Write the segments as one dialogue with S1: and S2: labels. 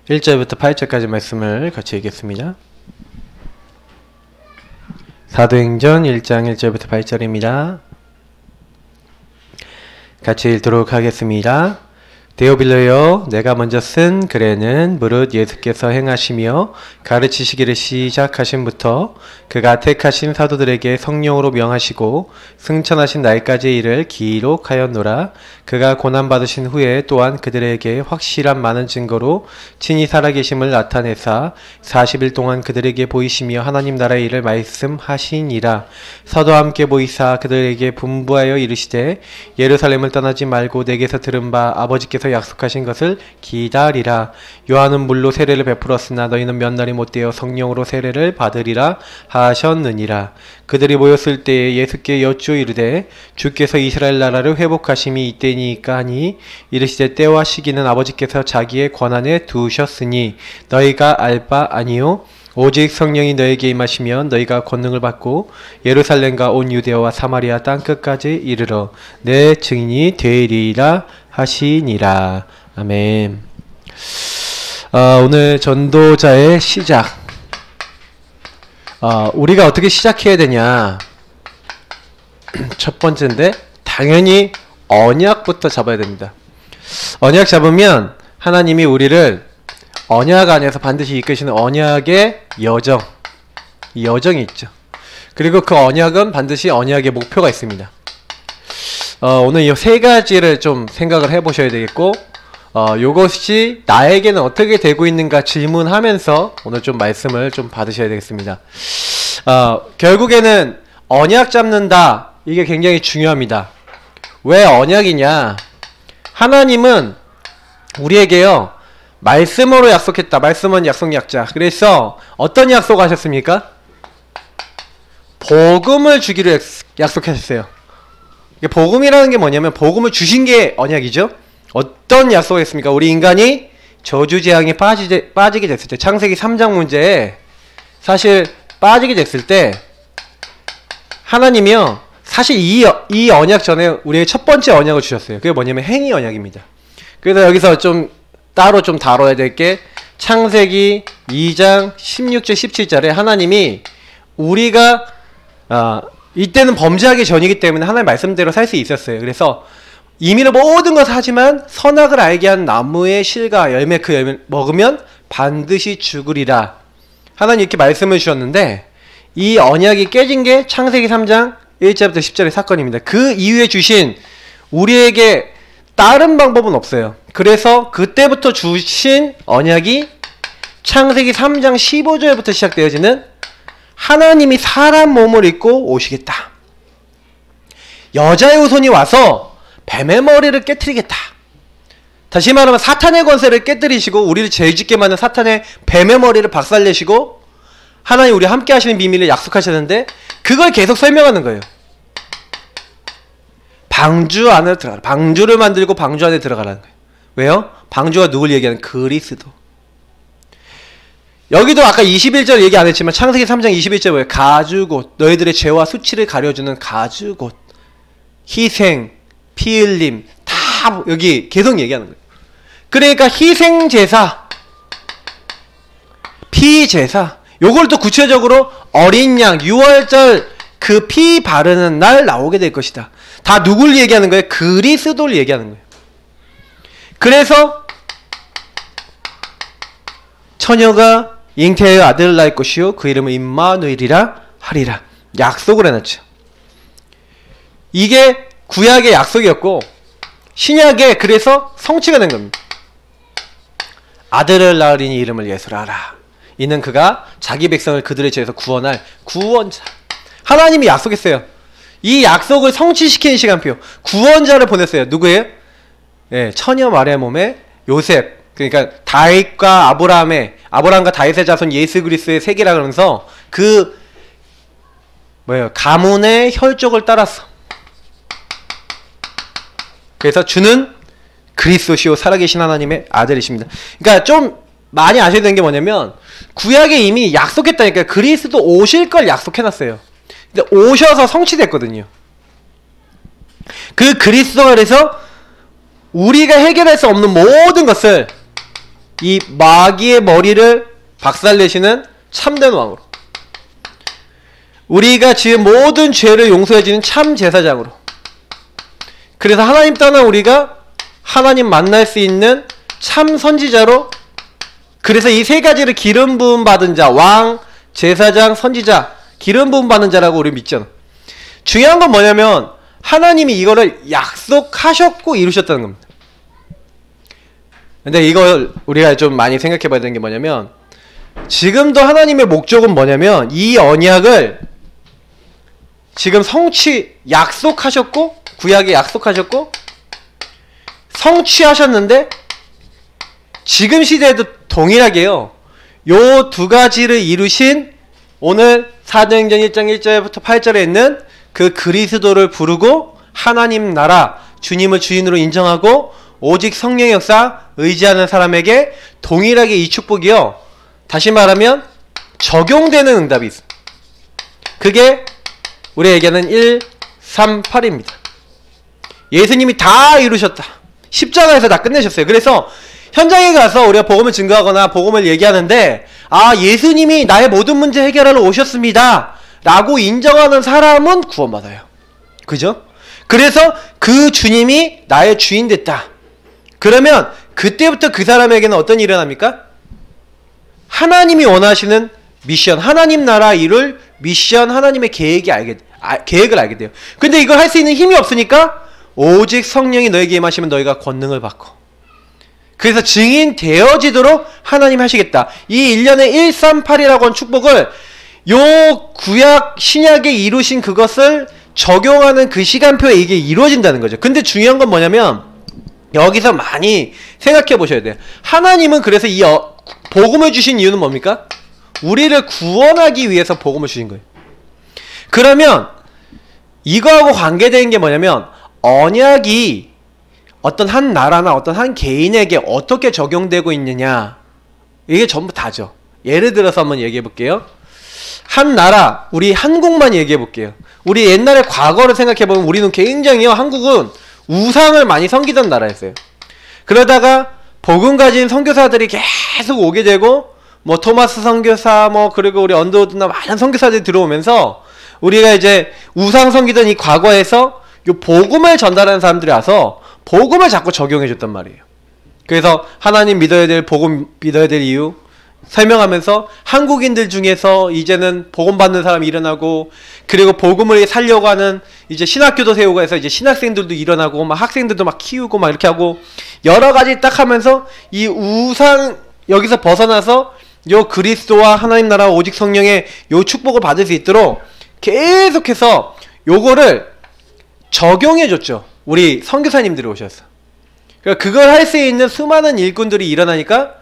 S1: 1절부터 8절까지 말씀을 같이 읽겠습니다. 사도행전 1장 1절부터 8절입니다. 같이 읽도록 하겠습니다. 데오빌로여, 내가 먼저 쓴 글에는 무릇 예수께서 행하시며 가르치시기를 시작하신부터 그가 택하신 사도들에게 성령으로 명하시고 승천하신 날까지의 일을 기록하였노라. 그가 고난받으신 후에 또한 그들에게 확실한 많은 증거로 친히 살아계심을 나타내사 40일 동안 그들에게 보이시며 하나님 나라의 일을 말씀하시니라. 서도와 함께 보이사 그들에게 분부하여 이르시되 예루살렘을 떠나지 말고 내게서 들은 바 아버지께서 약속하신 것을 기다리라. 요한은 물로 세례를 베풀었으나 너희는 몇 날이 못되어 성령으로 세례를 받으리라 하셨느니라. 그들이 모였을 때에 예수께 여쭈어 이르되 주께서 이스라엘 나라를 회복하심이 이때니까 하니 이르시되 때와 시기는 아버지께서 자기의 권한에 두셨으니 너희가 알 바 아니요 오직 성령이 너에게 임하시면 너희가 권능을 받고 예루살렘과 온 유대와 사마리아 땅끝까지 이르러 내 증인이 되리라 하시니라. 아멘. 오늘 전도자의 시작. 우리가 어떻게 시작해야 되냐. 첫 번째인데 당연히 언약부터 잡아야 됩니다. 언약 잡으면 하나님이 우리를 언약 안에서 반드시 이끄시는 언약의 여정이 있죠. 그리고 그 언약은 반드시 언약의 목표가 있습니다. 오늘 이 세 가지를 좀 생각을 해보셔야 되겠고, 요것이 나에게는 어떻게 되고 있는가 질문하면서 오늘 좀 말씀을 좀 받으셔야 되겠습니다. 결국에는 언약 잡는다, 이게 굉장히 중요합니다. 왜 언약이냐? 하나님은 우리에게요 말씀으로 약속했다. 말씀은 약속 약자. 그래서 어떤 약속 하셨습니까? 복음을 주기로 약속하셨어요. 복음이라는 게 뭐냐면 복음을 주신 게 언약이죠. 어떤 약속을 했습니까? 우리 인간이 저주재앙에 빠지게 됐을 때, 창세기 3장 문제에 사실 빠지게 됐을 때 하나님이요 사실 이 언약 전에 우리의 첫 번째 언약을 주셨어요. 그게 뭐냐면 행위 언약입니다. 그래서 여기서 좀 따로 좀 다뤄야 될 게 창세기 2장 16절 17절에 하나님이 우리가 이때는 범죄하기 전이기 때문에 하나님 말씀대로 살 수 있었어요. 그래서 이미는 모든 것을 하지만 선악을 알게 한 나무의 실과 열매, 그 열매 먹으면 반드시 죽으리라. 하나님 이렇게 말씀을 주셨는데 이 언약이 깨진 게 창세기 3장 1절부터 10절의 사건입니다. 그 이후에 주신 우리에게 다른 방법은 없어요. 그래서 그때부터 주신 언약이 창세기 3장 15절부터 시작되어지는 하나님이 사람 몸을 입고 오시겠다. 여자의 후손이 와서 뱀의 머리를 깨트리겠다. 다시 말하면 사탄의 권세를 깨뜨리시고 우리를 죄짓게 만든 사탄의 뱀의 머리를 박살내시고 하나님 우리와 함께 하시는 비밀을 약속하셨는데 그걸 계속 설명하는 거예요. 방주 안에 들어가라. 방주를 만들고 방주 안에 들어가라는 거예요. 왜요? 방주가 누굴 얘기하는? 그리스도. 여기도 아까 21절 얘기 안 했지만 창세기 3장 21절 뭐예요? 가죽옷. 너희들의 죄와 수치를 가려주는 가죽옷. 희생, 피 흘림 다 여기 계속 얘기하는 거예요. 그러니까 희생제사, 피제사, 요걸 또 구체적으로 어린 양 6월절 그 피 바르는 날 나오게 될 것이다. 다 누굴 얘기하는 거예요? 그리스도를 얘기하는 거예요. 그래서 처녀가 잉태하여 아들을 낳을 것이요 그 이름은 임마누엘이라 하리라. 약속을 해놨죠. 이게 구약의 약속이었고 신약에 그래서 성취가 된 겁니다. 아들을 낳으리니 이름을 예수라 하라. 이는 그가 자기 백성을 그들의 죄에서 구원할 구원자. 하나님이 약속했어요. 이 약속을 성취시키는 시간표. 구원자를 보냈어요. 누구예요? 네, 처녀 마리아 몸에 요셉. 그러니까 다윗과 아브라함과 다윗의 자손 예수 그리스도의 세계라 그러면서 그 가문의 혈족을 따랐어. 그래서 주는 그리스도시요 살아계신 하나님의 아들이십니다. 그러니까 좀 많이 아셔야 되는 게 뭐냐면 구약에 이미 약속했다니까. 그리스도 오실 걸 약속해놨어요. 근데 오셔서 성취됐거든요. 그 그리스도가 그래서 우리가 해결할 수 없는 모든 것을 이 마귀의 머리를 박살내시는 참된 왕으로, 우리가 지은 모든 죄를 용서해주는 참 제사장으로, 그래서 하나님 떠난 우리가 하나님 만날 수 있는 참 선지자로, 그래서 이 세 가지를 기름 부음 받은 자, 왕, 제사장, 선지자, 기름 부음 받은 자라고 우리 믿잖아. 중요한 건 뭐냐면 하나님이 이거를 약속하셨고 이루셨다는 겁니다. 근데 이걸 우리가 좀 많이 생각해 봐야 되는 게 뭐냐면, 지금도 하나님의 목적은 뭐냐면 이 언약을 지금 약속하셨고, 구약에 약속하셨고 성취하셨는데 지금 시대에도 동일하게요, 요 두 가지를 이루신 오늘 사도행전 1장 1절부터 8절에 있는 그 그리스도를 부르고 하나님 나라 주님을 주인으로 인정하고 오직 성령의 역사 의지하는 사람에게 동일하게 이 축복이요, 다시 말하면 적용되는 응답이 있어. 그게 우리에게는 138입니다. 예수님이 다 이루셨다. 십자가에서 다 끝내셨어요. 그래서 현장에 가서 우리가 복음을 증거하거나 복음을 얘기하는데, 아, 예수님이 나의 모든 문제 해결하러 오셨습니다 라고 인정하는 사람은 구원받아요. 그죠? 그래서 그 주님이 나의 주인 됐다. 그러면 그때부터 그 사람에게는 어떤 일이 일어납니까? 하나님이 원하시는 미션, 하나님 나라 이룰 미션, 하나님의 계획을 알게 돼요. 근데 이걸 할 수 있는 힘이 없으니까 오직 성령이 너에게 임하시면 너희가 권능을 받고, 그래서 증인 되어지도록 하나님 하시겠다. 이 1년에 138이라고 한 축복을 요 구약 신약에 이루신 그것을 적용하는 그 시간표에 이게 이루어진다는 거죠. 근데 중요한 건 뭐냐면 여기서 많이 생각해 보셔야 돼요. 하나님은 그래서 이 복음을 주신 이유는 뭡니까? 우리를 구원하기 위해서 복음을 주신 거예요. 그러면 이거하고 관계되는 게 뭐냐면, 언약이 어떤 한 나라나 어떤 한 개인에게 어떻게 적용되고 있느냐, 이게 전부 다죠. 예를 들어서 한번 얘기해 볼게요. 한 나라, 우리 한국만 얘기해 볼게요. 우리 옛날에 과거를 생각해 보면 우리는 굉장히요, 한국은 우상을 많이 섬기던 나라였어요. 그러다가 복음 가진 선교사들이 계속 오게 되고, 뭐 토마스 선교사, 뭐 그리고 우리 언더우드나 많은 선교사들이 들어오면서 우리가 이제 우상 섬기던 이 과거에서 요 복음을 전달하는 사람들이 와서 복음을 자꾸 적용해 줬단 말이에요. 그래서 하나님 믿어야 될, 복음 믿어야 될 이유 설명하면서 한국인들 중에서 이제는 복음 받는 사람이 일어나고, 그리고 복음을 살려고 하는 이제 신학교도 세우고 해서 이제 신학생들도 일어나고, 막 학생들도 막 키우고 막 이렇게 하고, 여러 가지 딱 하면서 이 우상 여기서 벗어나서 요 그리스도와 하나님 나라 오직 성령의 요 축복을 받을 수 있도록 계속해서 요거를 적용해 줬죠. 우리 선교사님들이 오셔서. 그러니까 그걸 할 수 있는 수많은 일꾼들이 일어나니까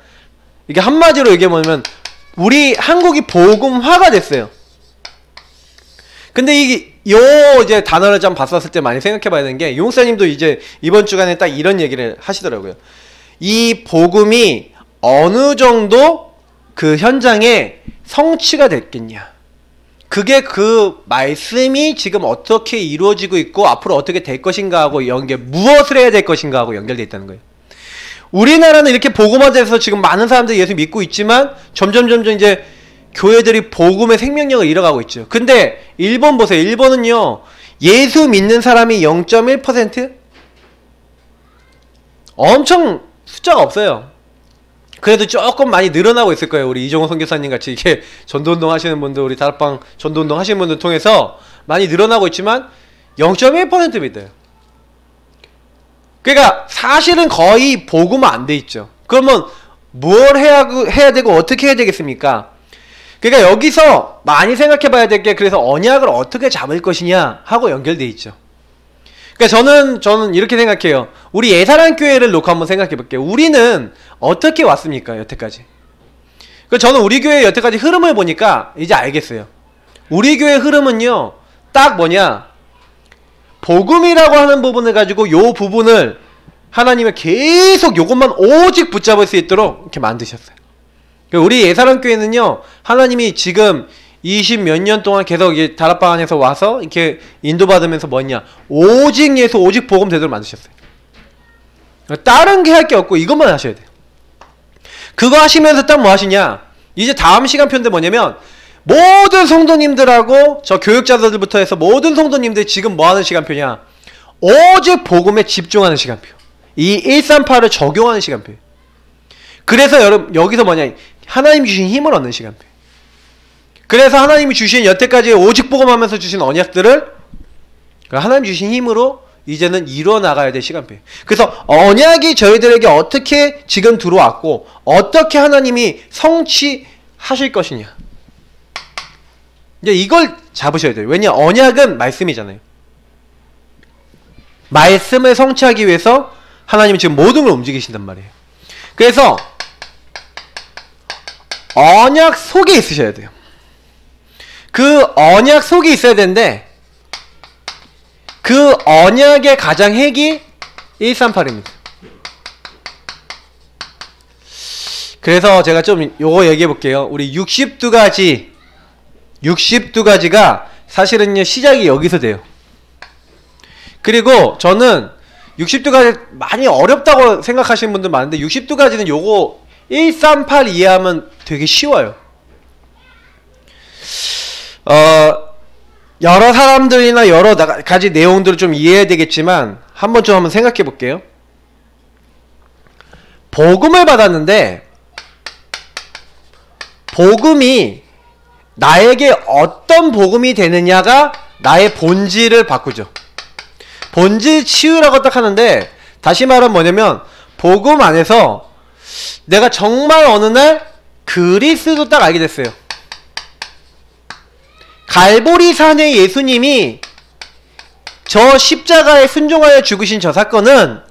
S1: 이게 한마디로 얘기하면 우리 한국이 복음화가 됐어요. 근데 이게 이제 단어를 좀 봤었을 때 많이 생각해 봐야 되는 게, 용사님도 이제 이번 주간에 딱 이런 얘기를 하시더라고요. 이 복음이 어느 정도 그 현장에 성취가 됐겠냐, 그게 그 말씀이 지금 어떻게 이루어지고 있고 앞으로 어떻게 될 것인가 하고 무엇을 해야 될 것인가 하고 연결되어 있다는 거예요. 우리나라는 이렇게 복음화돼서 지금 많은 사람들이 예수 믿고 있지만 점점 이제 교회들이 복음의 생명력을 잃어가고 있죠. 근데 일본 보세요. 일본은요, 예수 믿는 사람이 0.1%? 엄청 숫자가 없어요. 그래도 조금 많이 늘어나고 있을 거예요. 우리 이종호 선교사님 같이 이렇게 전도운동 하시는 분들, 우리 다락방 전도운동 하시는 분들 통해서 많이 늘어나고 있지만 0.1%입니다. 그러니까 사실은 거의 복음화 안 돼 있죠. 그러면 뭘 해야 되고 어떻게 해야 되겠습니까? 그러니까 여기서 많이 생각해 봐야 될 게, 그래서 언약을 어떻게 잡을 것이냐 하고 연결돼 있죠. 그러니까 저는 이렇게 생각해요. 우리 예사랑교회를 놓고 한번 생각해 볼게요. 우리는 어떻게 왔습니까, 여태까지? 저는 우리 교회 여태까지 흐름을 보니까 이제 알겠어요. 우리 교회 흐름은요, 딱 뭐냐, 복음이라고 하는 부분을 가지고 요 부분을 하나님은 계속 요것만 오직 붙잡을 수 있도록 이렇게 만드셨어요. 우리 예사랑교회는요, 하나님이 지금 20 몇 년 동안 계속 다락방 안에서 와서 이렇게 인도받으면서 뭐냐, 오직 예수, 오직 복음 되도록 만드셨어요. 다른 게 할 게 없고 이것만 하셔야 돼요. 그거 하시면서 딱 뭐 하시냐? 이제 다음 시간표인데 뭐냐면 모든 성도님들하고 저 교육자들부터 해서 모든 성도님들이 지금 뭐 하는 시간표냐? 오직 복음에 집중하는 시간표. 이 138을 적용하는 시간표. 그래서 여러분 여기서 뭐냐? 하나님 주신 힘을 얻는 시간표. 그래서 하나님이 주신 여태까지 오직 복음하면서 주신 언약들을 하나님 주신 힘으로 이제는 이루어 나가야 될 시간표예요. 그래서 언약이 저희들에게 어떻게 지금 들어왔고 어떻게 하나님이 성취하실 것이냐. 이제 이걸 잡으셔야 돼요. 왜냐? 언약은 말씀이잖아요. 말씀을 성취하기 위해서 하나님은 지금 모든 걸 움직이신단 말이에요. 그래서 언약 속에 있으셔야 돼요. 그 언약 속에 있어야 되는데 그 언약의 가장 핵이 138입니다. 그래서 제가 좀 요거 얘기해 볼게요. 우리 62가지가 사실은요 시작이 여기서 돼요. 그리고 저는 62가지 많이 어렵다고 생각하시는 분들 많은데 62가지는 요거 138 이해하면 되게 쉬워요. 여러 사람들이나 여러 가지 내용들을 좀 이해해야 되겠지만 한번 생각해 볼게요. 복음을 받았는데 복음이 나에게 어떤 복음이 되느냐가 나의 본질을 바꾸죠. 본질 치유라고 딱 하는데 다시 말하면 뭐냐면 복음 안에서 내가 정말 어느 날 그리스도 딱 알게 됐어요. 갈보리산의 예수님이 저 십자가에 순종하여 죽으신 저 사건은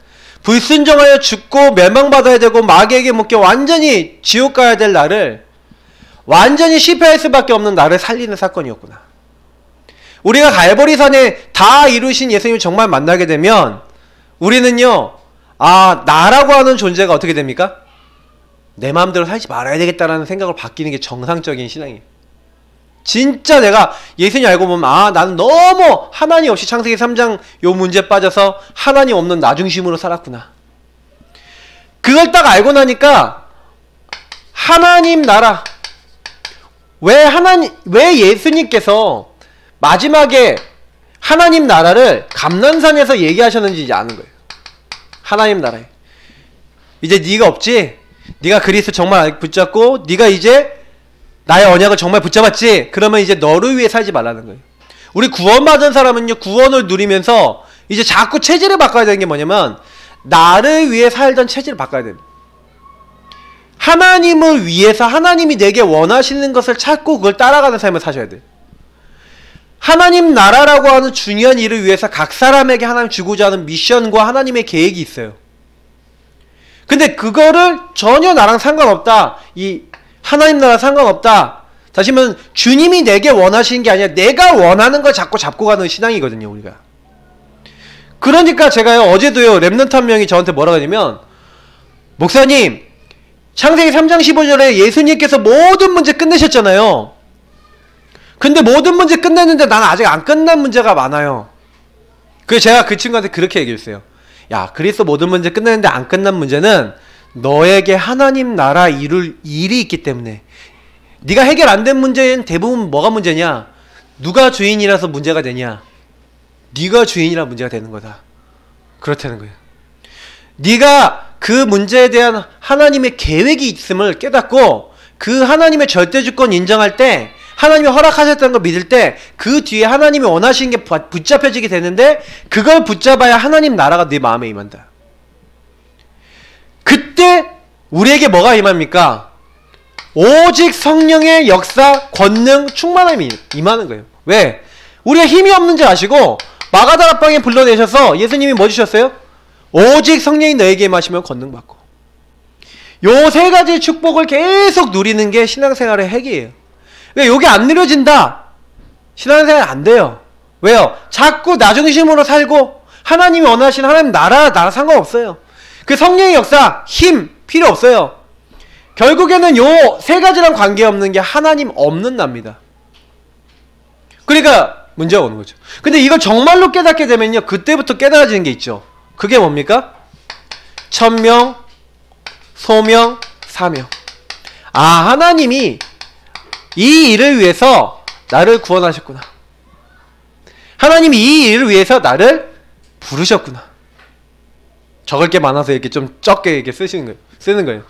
S1: 불순종하여 죽고 멸망받아야 되고 마귀에게 묶여 완전히 지옥 가야 될 나를 완전히 실패할 수밖에 없는 나를 살리는 사건이었구나. 우리가 갈보리산에 다 이루신 예수님을 정말 만나게 되면 우리는요 나라고 하는 존재가 어떻게 됩니까? 내 마음대로 살지 말아야 되겠다라는 생각을 바뀌는 게 정상적인 신앙이에요. 진짜 내가 예수님 알고 보면 나는 너무 하나님 없이 창세기 3장 요 문제에 빠져서 하나님 없는 나 중심으로 살았구나. 그걸 딱 알고 나니까 하나님 나라 왜 예수님께서 마지막에 하나님 나라를 감난산에서 얘기하셨는지 이제 아는 거예요. 하나님 나라에 이제 네가 없지? 네가 그리스도 정말 붙잡고 네가 이제 나의 언약을 정말 붙잡았지? 그러면 이제 너를 위해 살지 말라는 거예요. 우리 구원받은 사람은요 구원을 누리면서 이제 자꾸 체질을 바꿔야 되는 게 뭐냐면 나를 위해 살던 체질을 바꿔야 됩니다. 하나님을 위해서 하나님이 내게 원하시는 것을 찾고 그걸 따라가는 삶을 사셔야 돼요. 하나님 나라라고 하는 중요한 일을 위해서 각 사람에게 하나님 주고자 하는 미션과 하나님의 계획이 있어요. 근데 그거를 전혀 나랑 상관없다. 이 하나님 나라 상관없다. 다시 말하면 주님이 내게 원하시는 게 아니라 내가 원하는 걸 자꾸 잡고 가는 신앙이거든요, 우리가. 그러니까 제가요, 어제도요, 랩넌트 한 명이 저한테 뭐라고 하냐면, 목사님, 창세기 3장 15절에 예수님께서 모든 문제 끝내셨잖아요. 근데 모든 문제 끝냈는데 나는 아직 안 끝난 문제가 많아요. 그래서 제가 그 친구한테 그렇게 얘기했어요. 야, 그리스도 모든 문제 끝냈는데 안 끝난 문제는 너에게 하나님 나라 이룰 일이 있기 때문에 네가 해결 안 된 문제는 대부분 뭐가 문제냐? 누가 주인이라서 문제가 되냐? 네가 주인이라 문제가 되는 거다. 그렇다는 거예요. 네가 그 문제에 대한 하나님의 계획이 있음을 깨닫고 그 하나님의 절대주권 인정할 때 하나님이 허락하셨다는 걸 믿을 때 그 뒤에 하나님이 원하시는 게 붙잡혀지게 되는데 그걸 붙잡아야 하나님 나라가 네 마음에 임한다. 그때 우리에게 뭐가 임합니까? 오직 성령의 역사, 권능, 충만함이 임하는 거예요. 왜? 우리가 힘이 없는지 아시고 마가다락방에 불러내셔서 예수님이 뭐 주셨어요? 오직 성령이 너에게 임하시면 권능 받고. 요 세 가지 축복을 계속 누리는 게 신앙생활의 핵이에요. 왜 여기 안 누려진다? 신앙생활 안 돼요. 왜요? 자꾸 나 중심으로 살고 하나님이 원하시는 하나님 나라 상관없어요. 그 성령의 역사, 힘 필요 없어요. 결국에는 요 세 가지랑 관계없는 게 하나님 없는 납니다. 그러니까 문제가 오는 거죠. 근데 이걸 정말로 깨닫게 되면요, 그때부터 깨달아지는 게 있죠. 그게 뭡니까? 천명, 소명, 사명. 아, 하나님이 이 일을 위해서 나를 구원하셨구나. 하나님이 이 일을 위해서 나를 부르셨구나. 적을 게 많아서 이렇게 좀 적게 이렇게 쓰는 거예요.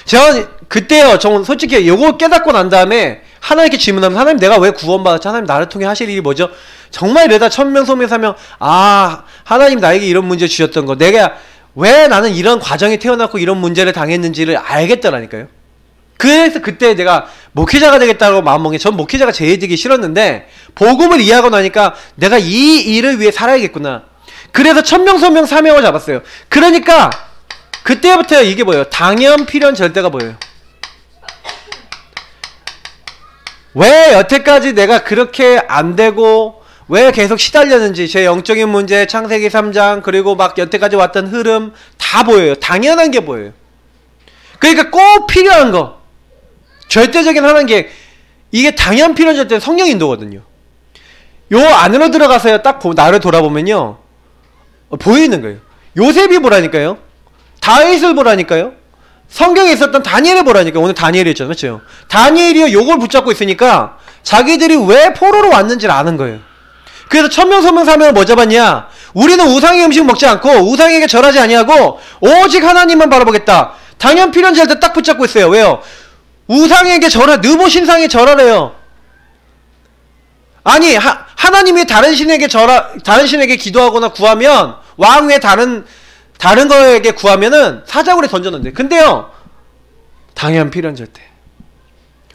S1: 제가 그때요, 저 솔직히 요거 깨닫고 난 다음에 하나님께 질문하면, 하나님 내가 왜 구원받았지? 하나님 나를 통해 하실 일이 뭐죠? 정말 이러다 천명소명사명, 아, 하나님 나에게 이런 문제 주셨던 거, 내가 왜 나는 이런 과정에 태어났고 이런 문제를 당했는지를 알겠더라니까요. 그래서 그때 내가 목회자가 되겠다고 마음먹은 게, 전 목회자가 제일 되기 싫었는데 복음을 이해하고 나니까 내가 이 일을 위해 살아야겠구나. 그래서 천명소명사명을 잡았어요. 그러니까 그때부터 이게 뭐예요? 당연, 필연, 절대가 뭐예요? 왜 여태까지 내가 그렇게 안 되고 왜 계속 시달렸는지, 제 영적인 문제, 창세기 3장, 그리고 막 여태까지 왔던 흐름 다 보여요. 당연한 게 보여요. 그러니까 꼭 필요한 거, 절대적인 하는 게, 이게 당연, 필연, 절대 성령 인도거든요. 요 안으로 들어가서요, 딱 나를 돌아보면요, 보이는 거예요. 요셉이 보라니까요. 다윗을 보라니까요. 성경에 있었던 다니엘을 보라니까. 오늘 다니엘이 했잖아요. 그렇죠? 다니엘이요, 요걸 붙잡고 있으니까 자기들이 왜 포로로 왔는지를 아는 거예요. 그래서 천명소명사명을 뭐 잡았냐? 우리는 우상의 음식 먹지 않고 우상에게 절하지 아니하고 오직 하나님만 바라보겠다. 당연, 필연, 절대 딱 붙잡고 있어요. 왜요? 우상에게 절하, 느보 신상에 절하래요. 아니, 하나님이 다른 신에게 기도하거나 구하면, 왕 외에 다른 거에게 구하면은 사자굴에 던져놓는데. 근데요, 당연, 필연, 절대.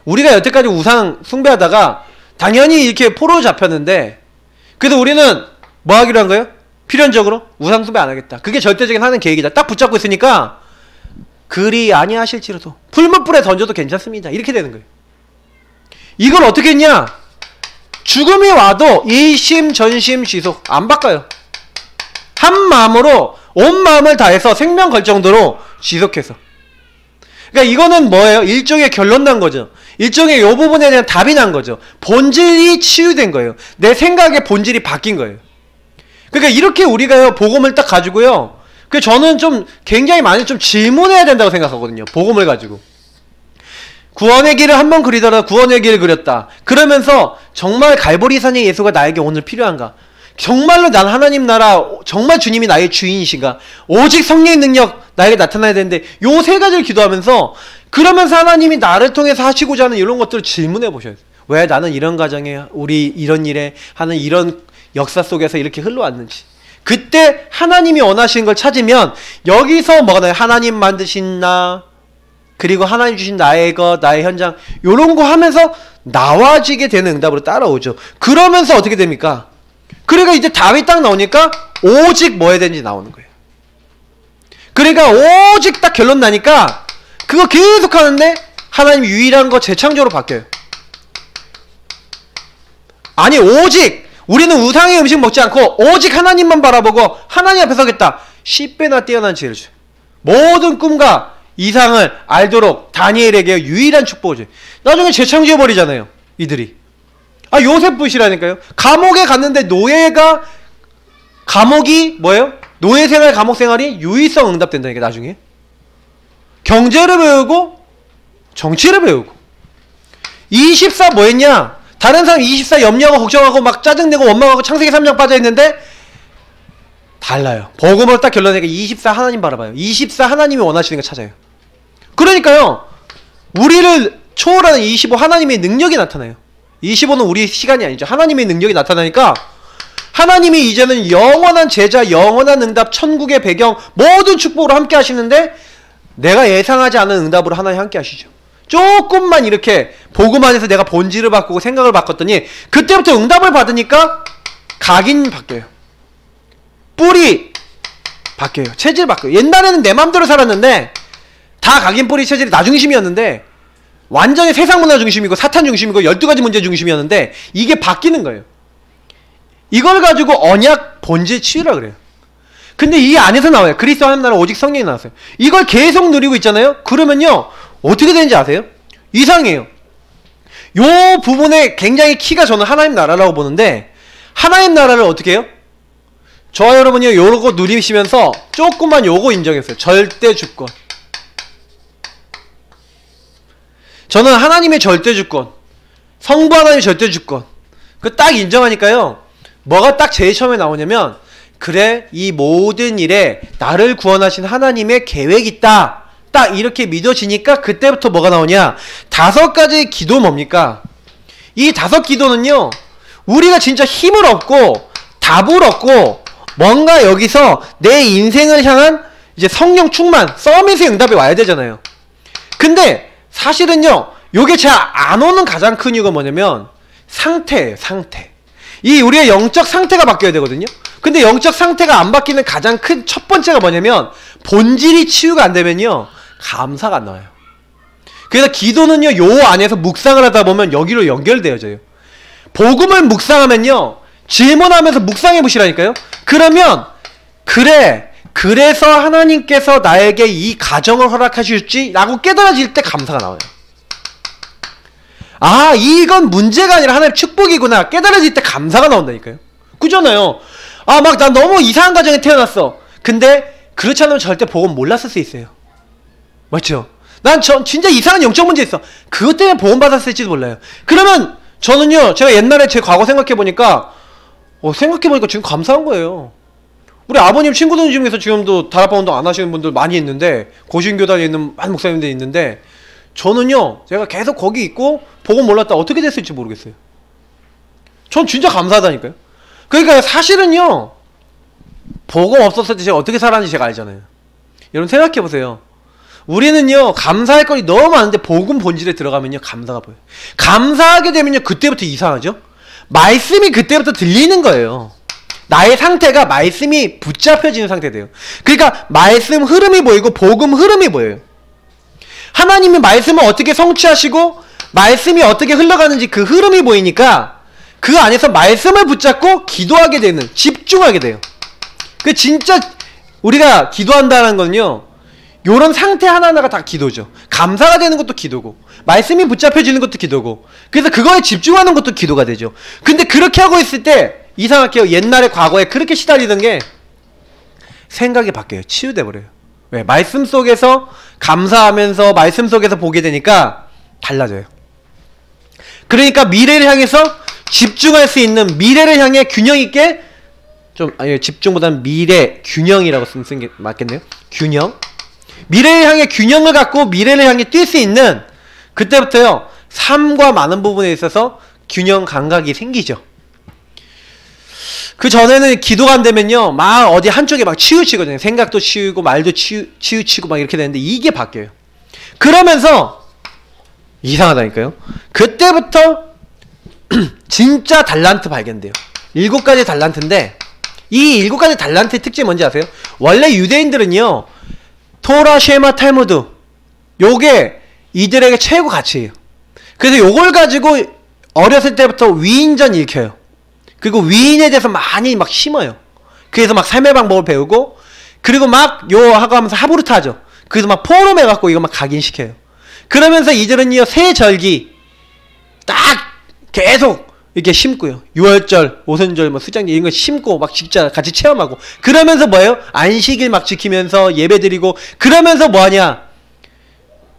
S1: 우리가 여태까지 우상 숭배하다가 당연히 이렇게 포로 잡혔는데, 그래서 우리는 뭐 하기로 한 거예요? 필연적으로 우상 숭배 안 하겠다. 그게 절대적인 하나님 계획이다. 딱 붙잡고 있으니까 그리 아니하실지라도 풀무불에 던져도 괜찮습니다. 이렇게 되는 거예요. 이걸 어떻게 했냐? 죽음이 와도 이심 전심 지속 안 바꿔요. 한 마음으로 온 마음을 다해서 생명 걸 정도로 지속해서. 그러니까 이거는 뭐예요? 일종의 결론 난 거죠. 일종의 요 부분에 대한 답이 난 거죠. 본질이 치유된 거예요. 내 생각의 본질이 바뀐 거예요. 그러니까 이렇게 우리가요, 복음을 딱 가지고요, 저는 좀 굉장히 많이 좀 질문해야 된다고 생각하거든요. 복음을 가지고. 구원의 길을 한번 그리더라도 구원의 길을 그렸다. 그러면서 정말 갈보리산의 예수가 나에게 오늘 필요한가? 정말로 난 하나님 나라, 정말 주님이 나의 주인이신가? 오직 성령의 능력 나에게 나타나야 되는데, 요 세 가지를 기도하면서, 그러면서 하나님이 나를 통해서 하시고자 하는 이런 것들을 질문해 보셔야 돼요. 왜 나는 이런 가정에, 우리 이런 일에 하는 이런 역사 속에서 이렇게 흘러왔는지. 그때 하나님이 원하시는 걸 찾으면 여기서 뭐가 나요? 하나님 만드신 나, 그리고 하나님 주신 나의 것, 나의 현장, 요런 거 하면서 나와지게 되는 응답으로 따라오죠. 그러면서 어떻게 됩니까? 그러니까 이제 답이 딱 나오니까 오직 뭐 해야 되는지 나오는 거예요. 그러니까 오직 딱 결론 나니까 그거 계속 하는데 하나님 유일한 거 재창조로 바뀌어요. 아니, 오직 우리는 우상의 음식 먹지 않고 오직 하나님만 바라보고 하나님 앞에 서겠다. 10배나 뛰어난 지혜를 줘요. 모든 꿈과 이상을 알도록 다니엘에게 유일한 축복을 줘요. 나중에 재창조해버리잖아요, 이들이. 아, 요셉 부시라니까요. 감옥에 갔는데 감옥이 뭐예요? 노예 생활, 감옥 생활이 유의성 응답된다니까, 나중에. 경제를 배우고 정치를 배우고. 24 뭐 했냐? 다른 사람 24 염려하고 걱정하고 막 짜증내고 원망하고 창세기 3장 빠져있는데 달라요. 복음으로 딱 결론내니까 24 하나님 바라봐요. 24 하나님이 원하시는 거 찾아요. 그러니까요, 우리를 초월하는 25 하나님의 능력이 나타나요. 25는 우리 시간이 아니죠. 하나님의 능력이 나타나니까 하나님이 이제는 영원한 제자, 영원한 응답, 천국의 배경, 모든 축복으로 함께 하시는데 내가 예상하지 않은 응답으로 하나님 함께 하시죠. 조금만 이렇게 복음 안에서 내가 본질을 바꾸고 생각을 바꿨더니 그때부터 응답을 받으니까 각인 바뀌어요. 뿌리 바뀌어요. 체질 바뀌어요. 옛날에는 내 맘대로 살았는데 다 각인 뿌리 체질이 나 중심이었는데 완전히 세상 문화 중심이고 사탄 중심이고 12가지 문제 중심이었는데 이게 바뀌는 거예요. 이걸 가지고 언약 본질 치유라 그래요. 근데 이 안에서 나와요. 그리스도 하나님 나라 오직 성령이 나왔어요. 이걸 계속 누리고 있잖아요. 그러면요, 어떻게 되는지 아세요? 이상해요. 요 부분에 굉장히 키가 저는 하나님 나라라고 보는데, 하나님 나라를 어떻게 해요? 저와 여러분이 요거 누리시면서 조금만 요거 인정했어요. 절대 주권. 저는 하나님의 절대주권, 성부 하나님의 절대주권, 그거 딱 인정하니까요. 뭐가 딱 제일 처음에 나오냐면, 그래, 이 모든 일에 나를 구원하신 하나님의 계획이 있다. 딱 이렇게 믿어지니까 그때부터 뭐가 나오냐? 5가지의 기도 뭡니까? 이 5 기도는요, 우리가 진짜 힘을 얻고 답을 얻고 뭔가 여기서 내 인생을 향한 이제 성령 충만, 서밋의 응답이 와야 되잖아요. 근데 사실은요, 요게 제가 안 오는 가장 큰 이유가 뭐냐면 상태예요. 상태. 이 우리의 영적 상태가 바뀌어야 되거든요. 근데 영적 상태가 안 바뀌는 가장 큰 첫 번째가 뭐냐면 본질이 치유가 안 되면요, 감사가 안 나와요. 그래서 기도는요, 요 안에서 묵상을 하다 보면 여기로 연결되어져요. 복음을 묵상하면요, 질문하면서 묵상해 보시라니까요. 그러면 그래, 그래서 하나님께서 나에게 이 가정을 허락하실지 라고 깨달아질 때 감사가 나와요. 아, 이건 문제가 아니라 하나님의 축복이구나 깨달아질 때 감사가 나온다니까요. 그잖아요. 아, 막 난 너무 이상한 가정에 태어났어. 근데 그렇지 않으면 절대 복음 몰랐을 수 있어요. 맞죠? 난 진짜 이상한 영적 문제 있어. 그것 때문에 복음 받았을지도 몰라요. 그러면 저는요, 제가 옛날에 제 과거 생각해보니까 지금 감사한 거예요. 우리 아버님 친구들 중에서 지금도 다락방 운동 안 하시는 분들 많이 있는데, 고신교단에 있는 많은 목사님들이 있는데, 저는요, 제가 계속 거기 있고 복음 몰랐다 어떻게 됐을지 모르겠어요. 전 진짜 감사하다니까요. 그러니까 사실은요, 복음 없었을 때 제가 어떻게 살았는지 제가 알잖아요. 여러분 생각해보세요. 우리는요, 감사할 것이 너무 많은데 복음 본질에 들어가면요, 감사가 보여요. 감사하게 되면요, 그때부터 이상하죠? 말씀이 그때부터 들리는 거예요. 나의 상태가 말씀이 붙잡혀지는 상태 돼요. 그러니까 말씀 흐름이 보이고 복음 흐름이 보여요. 하나님의 말씀을 어떻게 성취하시고 말씀이 어떻게 흘러가는지 그 흐름이 보이니까 그 안에서 말씀을 붙잡고 기도하게 되는, 집중하게 돼요. 그 진짜 우리가 기도한다는 건요, 요런 상태 하나하나가 다 기도죠. 감사가 되는 것도 기도고, 말씀이 붙잡혀지는 것도 기도고, 그래서 그거에 집중하는 것도 기도가 되죠. 근데 그렇게 하고 있을 때 이상하게요, 옛날에 과거에 그렇게 시달리던 게 생각이 바뀌어요. 치유돼 버려요. 왜? 말씀 속에서 감사하면서 말씀 속에서 보게 되니까 달라져요. 그러니까 미래를 향해서 집중할 수 있는, 미래를 향해 균형 있게 아니, 집중보다는 미래 균형이라고 쓰는 게 맞겠네요. 균형. 미래를 향해 균형을 갖고 미래를 향해 뛸 수 있는, 그때부터요, 삶과 많은 부분에 있어서 균형 감각이 생기죠. 그 전에는 기도가 안 되면요, 막 어디 한쪽에 막 치우치거든요. 생각도 치우고 말도 치우치고 막 이렇게 되는데 이게 바뀌어요. 그러면서 이상하다니까요. 그때부터 진짜 달란트 발견돼요. 7가지 달란트인데, 이 7가지 달란트의 특징이 뭔지 아세요? 원래 유대인들은요, 토라, 쉐마, 탈무드, 요게 이들에게 최고 가치예요. 그래서 요걸 가지고 어렸을 때부터 위인전 읽혀요. 그리고 위인에 대해서 많이 막 심어요. 그래서 막 삶의 방법을 배우고, 그리고 막 요 하고 하면서 하부르트 하죠. 그래서 막 포럼 해갖고 이거 막 각인시켜요. 그러면서 이들은요, 새 절기 딱 계속 이렇게 심고요. 유월절, 오순절, 뭐 수장절 이런 거 심고 막 직자 같이 체험하고, 그러면서 뭐예요? 안식일 막 지키면서 예배 드리고, 그러면서 뭐하냐?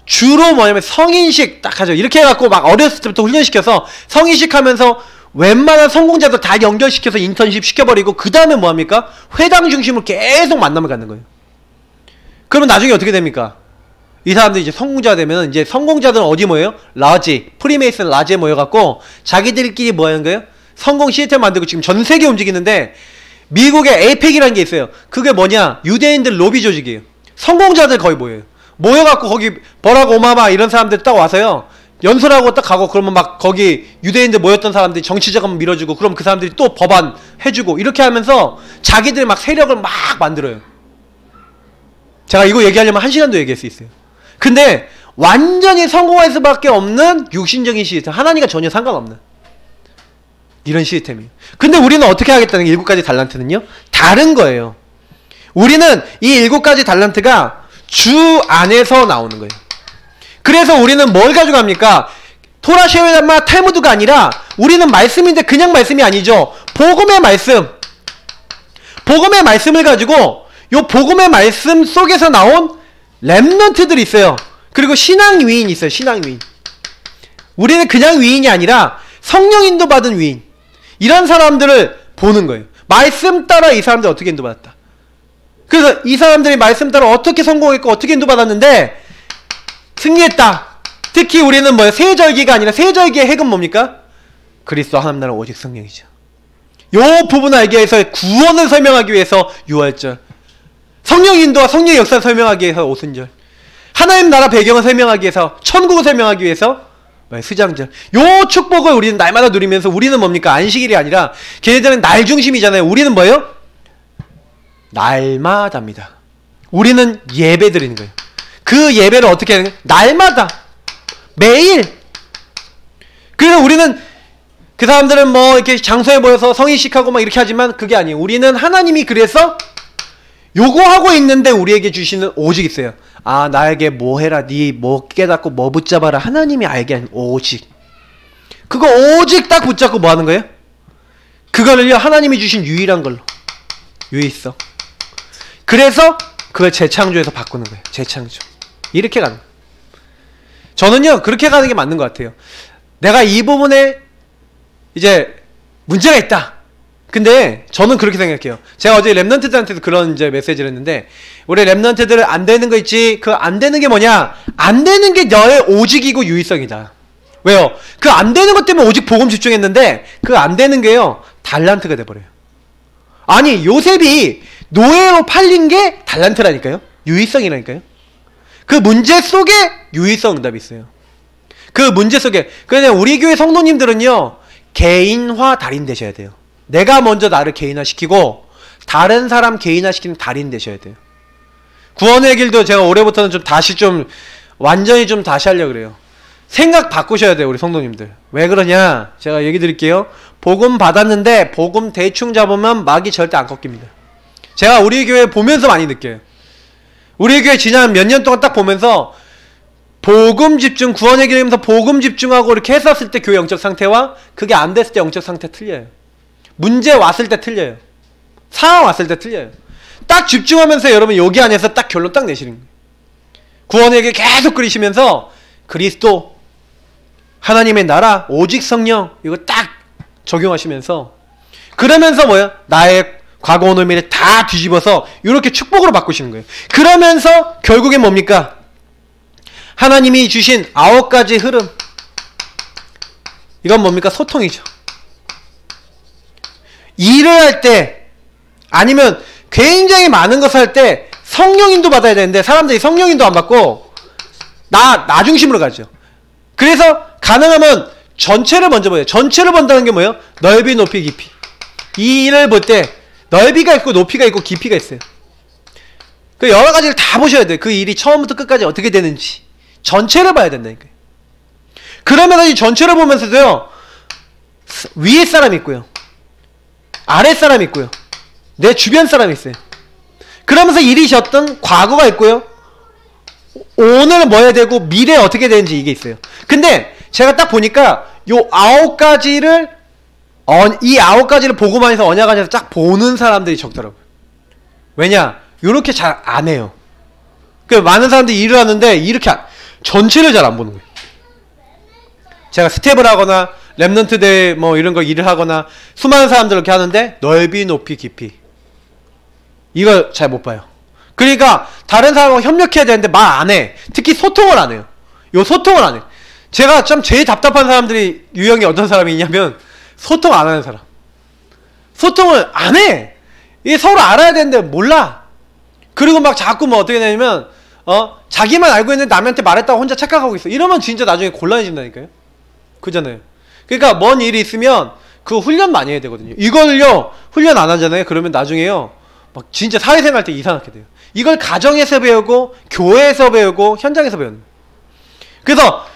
S1: 주로 뭐냐면 성인식 딱 하죠. 이렇게 해갖고 막 어렸을 때부터 훈련시켜서 성인식 하면서 웬만한 성공자들 다 연결시켜서 인턴십 시켜버리고, 그 다음에 뭐합니까? 회당 중심으로 계속 만남을 갖는 거예요. 그러면 나중에 어떻게 됩니까? 이 사람들이 이제 성공자가 되면, 이제 성공자들은 어디 모여요? 라지, 프리메이슨 라지에 모여갖고 자기들끼리 뭐 하는 거예요? 성공 시스템 만들고 지금 전 세계 움직이는데, 미국의 에이펙이라는 게 있어요. 그게 뭐냐? 유대인들 로비 조직이에요. 성공자들 거의 모여요. 모여갖고 거기 버락 오바마 이런 사람들 딱 와서요, 연설하고 딱 가고, 그러면 막 거기 유대인들 모였던 사람들이 정치자금 밀어주고, 그럼 그 사람들이 또 법안 해주고, 이렇게 하면서 자기들 막 세력을 막 만들어요. 제가 이거 얘기하려면 1시간도 얘기할 수 있어요. 근데 완전히 성공할 수밖에 없는 육신적인 시스템, 하나님과 전혀 상관없는 이런 시스템이에요. 근데 우리는 어떻게 하겠다는 게 7가지 달란트는요, 다른 거예요. 우리는 이 7가지 달란트가 주 안에서 나오는 거예요. 그래서 우리는 뭘 가져갑니까? 토라, 쉐마, 탈무드가 아니라 우리는 말씀인데 그냥 말씀이 아니죠. 복음의 말씀. 복음의 말씀을 가지고 요 복음의 말씀 속에서 나온 렘넌트들이 있어요. 그리고 신앙 위인이 있어요. 신앙 위인. 우리는 그냥 위인이 아니라 성령 인도받은 위인, 이런 사람들을 보는 거예요. 말씀 따라 이 사람들 어떻게 인도받았다. 그래서 이 사람들이 말씀 따라 어떻게 성공했고 어떻게 인도받았는데 승리했다. 특히 우리는 뭐예요? 세절기가 아니라 세절기의 핵은 뭡니까? 그리스도 하나님 나라 오직 성령이죠. 요 부분을 알기 위해서 구원을 설명하기 위해서 유월절, 성령 인도와 성령의 역사를 설명하기 위해서 오순절, 하나님 나라 배경을 설명하기 위해서 천국을 설명하기 위해서 수장절. 요 축복을 우리는 날마다 누리면서 우리는 뭡니까? 안식일이 아니라 걔네들은 날 중심이잖아요. 우리는 뭐예요? 날마다입니다. 우리는 예배 드리는 거예요. 그 예배를 어떻게 하는 거예요? 날마다 매일. 그래서 우리는 그 사람들은 뭐 이렇게 장소에 모여서 성인식하고 막 이렇게 하지만 그게 아니에요. 우리는 하나님이 그래서 요구하고 있는데 우리에게 주시는 오직 있어요. 아, 나에게 뭐 해라, 네 뭐 깨닫고 뭐 붙잡아라. 하나님이 알게 하는 오직. 그거 오직 딱 붙잡고 뭐 하는 거예요? 그거를요, 하나님이 주신 유일한 걸로, 유일성. 그래서 그걸 재창조해서 바꾸는 거예요. 재창조. 이렇게 가는 거예요. 저는요, 그렇게 가는 게 맞는 것 같아요. 내가 이 부분에 이제 문제가 있다. 근데 저는 그렇게 생각해요. 제가 어제 랩런트들한테도 그런 이제 메시지를 했는데, 우리 랩런트들은 안 되는 거 있지. 그 안 되는 게 뭐냐? 안 되는 게 너의 오직이고 유일성이다. 왜요? 그 안 되는 것 때문에 오직 복음 집중했는데 그 안 되는 게요, 달란트가 돼버려요. 아니, 요셉이 노예로 팔린 게 달란트라니까요. 유일성이라니까요. 그 문제 속에 유일성 응답이 있어요. 그 문제 속에. 그냥 우리 교회 성도님들은요, 개인화 달인 되셔야 돼요. 내가 먼저 나를 개인화시키고 다른 사람 개인화시키는 달인 되셔야 돼요. 구원의 길도 제가 올해부터는 좀 다시 좀 완전히 좀 다시 하려고 그래요. 생각 바꾸셔야 돼요, 우리 성도님들. 왜 그러냐? 제가 얘기 드릴게요. 복음 받았는데 복음 대충 잡으면 막이 절대 안 꺾입니다. 제가 우리 교회 보면서 많이 느껴요. 우리 교회 지난 몇 년 동안 딱 보면서 복음 집중, 구원의 길이면서 복음 집중하고 이렇게 했었을 때 교회 영적 상태와 그게 안 됐을 때 영적 상태 틀려요. 문제 왔을 때 틀려요. 상황 왔을 때 틀려요. 딱 집중하면서 여러분 여기 안에서 딱 결론 딱 내시는 거예요. 구원의 길 계속 그리시면서 그리스도, 하나님의 나라, 오직 성령, 이거 딱 적용하시면서, 그러면서 뭐야? 나의 과거 오늘 미래 다 뒤집어서 이렇게 축복으로 바꾸시는 거예요. 그러면서 결국엔 뭡니까? 하나님이 주신 9가지 흐름, 이건 뭡니까? 소통이죠. 일을 할 때, 아니면 굉장히 많은 것을 할 때 성령인도 받아야 되는데 사람들이 성령인도 안 받고 나 중심으로 가죠. 그래서 가능하면 전체를 먼저 보여요. 전체를 본다는 게 뭐예요? 넓이, 높이, 깊이. 이 일을 볼 때 넓이가 있고 높이가 있고 깊이가 있어요. 그 여러 가지를 다 보셔야 돼요. 그 일이 처음부터 끝까지 어떻게 되는지 전체를 봐야 된다니까요. 그러면서 이 전체를 보면서도요, 위에 사람이 있고요, 아래 사람이 있고요, 내 주변 사람이 있어요. 그러면서 일이 있었던 과거가 있고요, 오늘 뭐 해야 되고 미래에 어떻게 되는지 이게 있어요. 근데 제가 딱 보니까 요 9가지를 이 9가지를 보고만 해서 언약 안에서 쫙 보는 사람들이 적더라고요. 왜냐? 요렇게 잘 안 해요. 그 많은 사람들이 일을 하는데 이렇게 전체를 잘 안 보는 거예요. 제가 스텝을 하거나 랩넌트 대회 뭐 이런 거 일을 하거나 수많은 사람들 이렇게 하는데 넓이, 높이, 깊이 이걸 잘 못 봐요. 그러니까 다른 사람하고 협력해야 되는데 말 안 해. 특히 소통을 안 해요. 요 소통을 안 해. 제가 좀 제일 답답한 사람들이 유형이 어떤 사람이 있냐면 소통 안 하는 사람. 소통을 안 해. 이게 서로 알아야 되는데 몰라. 그리고 막 자꾸 뭐 어떻게 되냐면 자기만 알고 있는데 남한테 말했다고 혼자 착각하고 있어. 이러면 진짜 나중에 곤란해진다니까요. 그잖아요. 그러니까 뭔 일이 있으면 그 훈련 많이 해야 되거든요. 이걸요 훈련 안 하잖아요. 그러면 나중에요 막 진짜 사회생활 때 이상하게 돼요. 이걸 가정에서 배우고 교회에서 배우고 현장에서 배우는 거예요. 그래서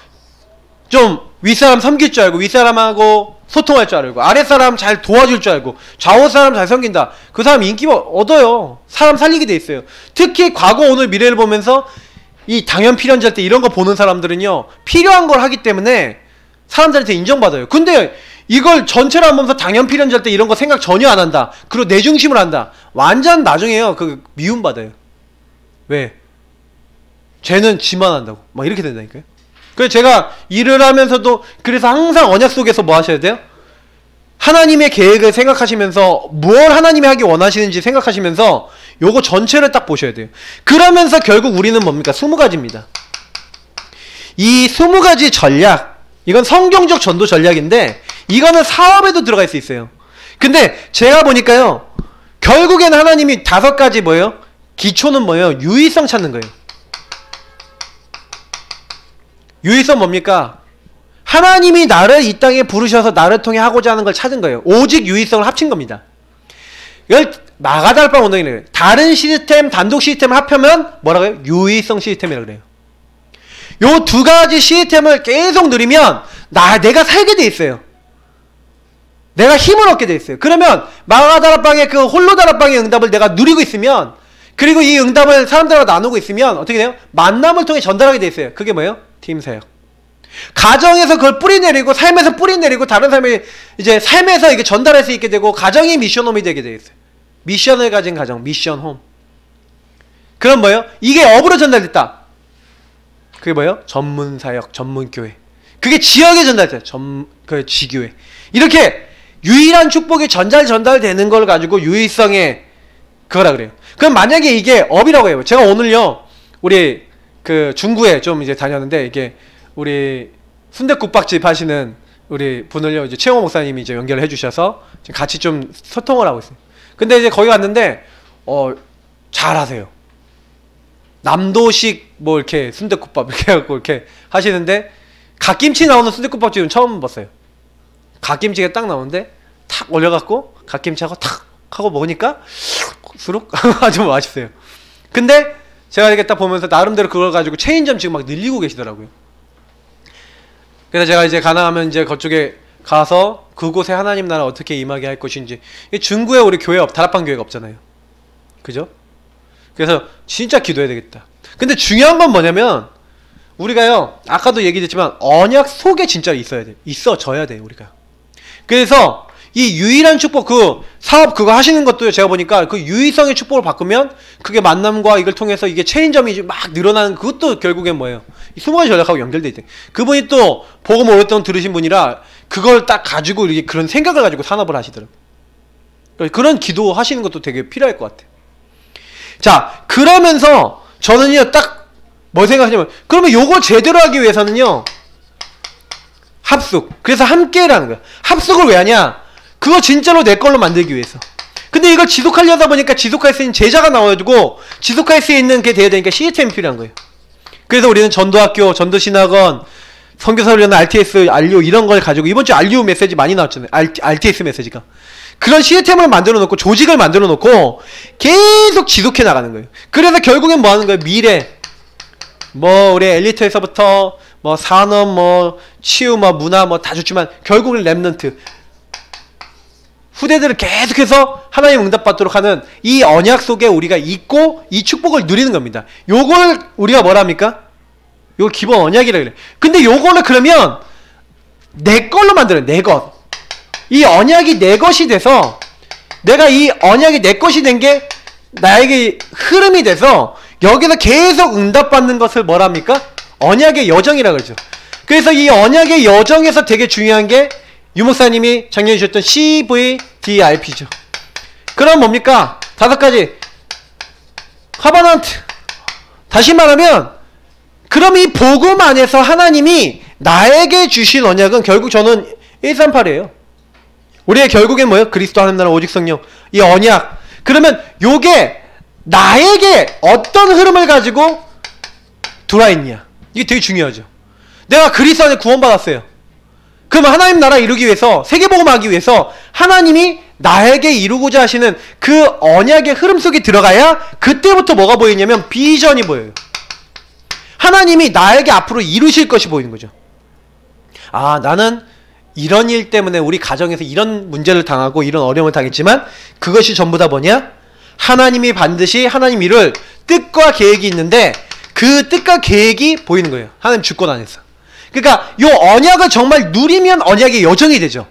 S1: 좀 윗사람 섬길 줄 알고 윗사람하고 소통할 줄 알고 아랫사람 잘 도와줄 줄 알고 좌우사람 잘 섬긴다. 그 사람 인기 얻어요. 사람 살리게 돼 있어요. 특히 과거 오늘 미래를 보면서 이 당연 필연자 때 이런 거 보는 사람들은요 필요한 걸 하기 때문에 사람들한테 인정받아요. 근데 이걸 전체로 안 보면서 당연 필연자 때 이런 거 생각 전혀 안 한다. 그리고 내 중심을 한다. 완전 나중에요 그 미움받아요. 왜? 쟤는 지만 한다고 막 이렇게 된다니까요. 그래서 제가 일을 하면서도 그래서 항상 언약 속에서 뭐 하셔야 돼요? 하나님의 계획을 생각하시면서 뭘 하나님이 하기 원하시는지 생각하시면서 요거 전체를 딱 보셔야 돼요. 그러면서 결국 우리는 뭡니까? 20가지입니다. 이 20가지 전략, 이건 성경적 전도 전략인데 이거는 사업에도 들어갈 수 있어요. 근데 제가 보니까요, 결국엔 하나님이 5가지 뭐예요? 기초는 뭐예요? 유의성 찾는 거예요. 유의성 뭡니까? 하나님이 나를 이 땅에 부르셔서 나를 통해 하고자 하는 걸 찾은 거예요. 오직 유의성을 합친 겁니다. 이걸 마가다락방 운동이래요. 다른 시스템, 단독 시스템을 합하면 뭐라고 해요? 유의성 시스템이라고 그래요. 요 2가지 시스템을 계속 누리면 내가 살게 돼 있어요. 내가 힘을 얻게 돼 있어요. 그러면 마가다락방의 그 홀로다락방의 응답을 내가 누리고 있으면, 그리고 이 응답을 사람들과 나누고 있으면 어떻게 돼요? 만남을 통해 전달하게 돼 있어요. 그게 뭐예요? 팀사역. 가정에서 그걸 뿌리내리고, 삶에서 뿌리내리고, 다른 삶에 이제 삶에서 이게 전달할 수 있게 되고, 가정이 미션홈이 되게 돼 있어요. 미션을 가진 가정, 미션홈. 그럼 뭐예요? 이게 업으로 전달됐다. 그게 뭐예요? 전문사역, 전문교회. 그게 지역에 전달됐어요. 지교회. 이렇게 유일한 축복이 전달되는 걸 가지고 유의성의 그거라 그래요. 그럼 만약에 이게 업이라고 해요. 제가 오늘요, 우리 그 중구에 좀 이제 다녔는데, 이게 우리 순댓국밥집 하시는 우리 분을요, 이제 최홍호 목사님이 이제 연결을 해주셔서 지금 같이 좀 소통을 하고 있어요. 근데 이제 거기 갔는데, 잘하세요. 남도식 뭐 이렇게 순댓국밥 이렇게 해갖고 이렇게 하시는데, 갓김치 나오는 순댓국밥집은 처음 봤어요. 갓김치가 딱 나오는데, 탁 올려갖고, 갓김치하고 탁 하고 먹으니까, 수룩? 아주 맛있어요. 근데, 제가 이렇게 딱 보면서 나름대로 그걸 가지고 체인점 지금 막 늘리고 계시더라고요. 그래서 제가 이제 가능하면 이제 그쪽에 가서 그곳에 하나님 나라 어떻게 임하게 할 것인지. 중구에 우리 교회 다락방 교회가 없잖아요. 그죠? 그래서 진짜 기도해야 되겠다. 근데 중요한 건 뭐냐면, 우리가요, 아까도 얘기했지만 언약 속에 진짜 있어야 돼. 있어져야 돼, 우리가. 그래서 이 유일한 축복, 그 사업 그거 하시는 것도요, 제가 보니까 그 유의성의 축복을 바꾸면 그게 만남과 이걸 통해서 이게 체인점이 막 늘어나는, 그것도 결국엔 뭐예요? 이 20가지 전략하고 연결돼 있대. 그분이 또 복음 오랫동안 들으신 분이라 그걸 딱 가지고 이렇게 그런 생각을 가지고 산업을 하시더라고요. 그런 기도 하시는 것도 되게 필요할 것 같아요. 자, 그러면서 저는요, 딱 뭘 생각하냐면, 그러면 요거 제대로 하기 위해서는요, 합숙. 그래서 함께라는 거야. 합숙을 왜 하냐? 그거 진짜로 내 걸로 만들기 위해서. 근데 이걸 지속하려다 보니까 지속할 수 있는 제자가 나와가지고 지속할 수 있는 게 돼야 되니까 시스템이 필요한 거예요. 그래서 우리는 전도학교, 전도신학원, 선교사훈련, RTS, 알리오 이런 걸 가지고, 이번 주 알리오 메시지 많이 나왔잖아요. RTS 메시지가. 그런 시스템을 만들어 놓고, 조직을 만들어 놓고 계속 지속해 나가는 거예요. 그래서 결국엔 뭐 하는 거예요? 미래. 뭐 우리 엘리트에서부터 뭐 산업, 뭐 치유, 뭐 문화 뭐 다 좋지만 결국은 랩넌트. 후대들을 계속해서 하나님 응답받도록 하는 이 언약 속에 우리가 있고 이 축복을 누리는 겁니다. 요걸 우리가 뭐라 합니까? 요걸 기본 언약이라 그래. 근데 요거를 그러면 내 걸로 만들어요. 내 것. 이 언약이 내 것이 돼서, 내가 이 언약이 내 것이 된 게 나에게 흐름이 돼서 여기서 계속 응답받는 것을 뭐라 합니까? 언약의 여정이라 그러죠. 그래서 이 언약의 여정에서 되게 중요한 게 유목사님이 작년에 주셨던 CVDRP죠. 그럼 뭡니까? 5가지. 커버넌트. 다시 말하면, 그럼 이 복음 안에서 하나님이 나에게 주신 언약은 결국 저는 138이에요. 우리의 결국엔 뭐예요? 그리스도 하나님 나라 오직 성령. 이 언약. 그러면 요게 나에게 어떤 흐름을 가지고 들어와 있냐. 이게 되게 중요하죠. 내가 그리스도 안에 구원받았어요. 그러면 하나님 나라 이루기 위해서, 세계복음 하기 위해서 하나님이 나에게 이루고자 하시는 그 언약의 흐름 속에 들어가야 그때부터 뭐가 보이냐면 비전이 보여요. 하나님이 나에게 앞으로 이루실 것이 보이는 거죠. 아, 나는 이런 일 때문에 우리 가정에서 이런 문제를 당하고 이런 어려움을 당했지만 그것이 전부 다 뭐냐? 하나님이 반드시 하나님 이룰 뜻과 계획이 있는데 그 뜻과 계획이 보이는 거예요. 하나님 주권 안에서. 그러니까 이 언약을 정말 누리면 언약의 여정이 되죠.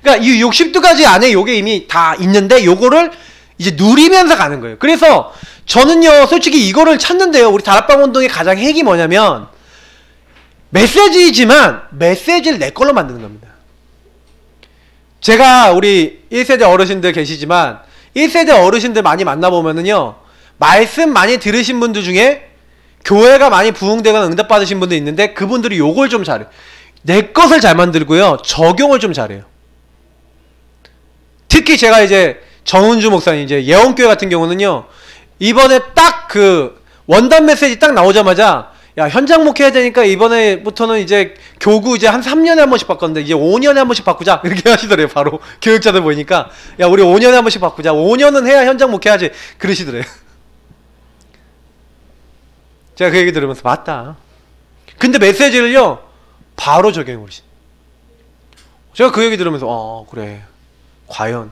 S1: 그러니까 이 62가지 안에 요게 이미 다 있는데 요거를 이제 누리면서 가는 거예요. 그래서 저는요, 솔직히 이거를 찾는데요, 우리 다락방 운동의 가장 핵이 뭐냐면 메시지이지만 메시지를 내 걸로 만드는 겁니다. 제가 우리 1세대 어르신들 계시지만 1세대 어르신들 많이 만나보면은요, 말씀 많이 들으신 분들 중에 교회가 많이 부흥되거나 응답받으신 분도 있는데 그분들이 요걸 좀 잘해요. 내 것을 잘 만들고요, 적용을 좀 잘해요. 특히 제가 이제 정은주 목사님, 이제 예원교회 같은 경우는요, 이번에 딱 그 원단 메시지 딱 나오자마자, 야, 현장 목회해야 되니까 이번에부터는 이제 교구 이제 한 3년에 한 번씩 바꿨는데 이제 5년에 한 번씩 바꾸자, 이렇게 하시더래요. 바로 교육자들 보니까, 야, 우리 5년에 한 번씩 바꾸자, 5년은 해야 현장 목회하지, 그러시더래요. 제가 그 얘기 들으면서 맞다. 근데 메시지를요 바로 적용해 버리시. 제가 그 얘기 들으면서 그래, 과연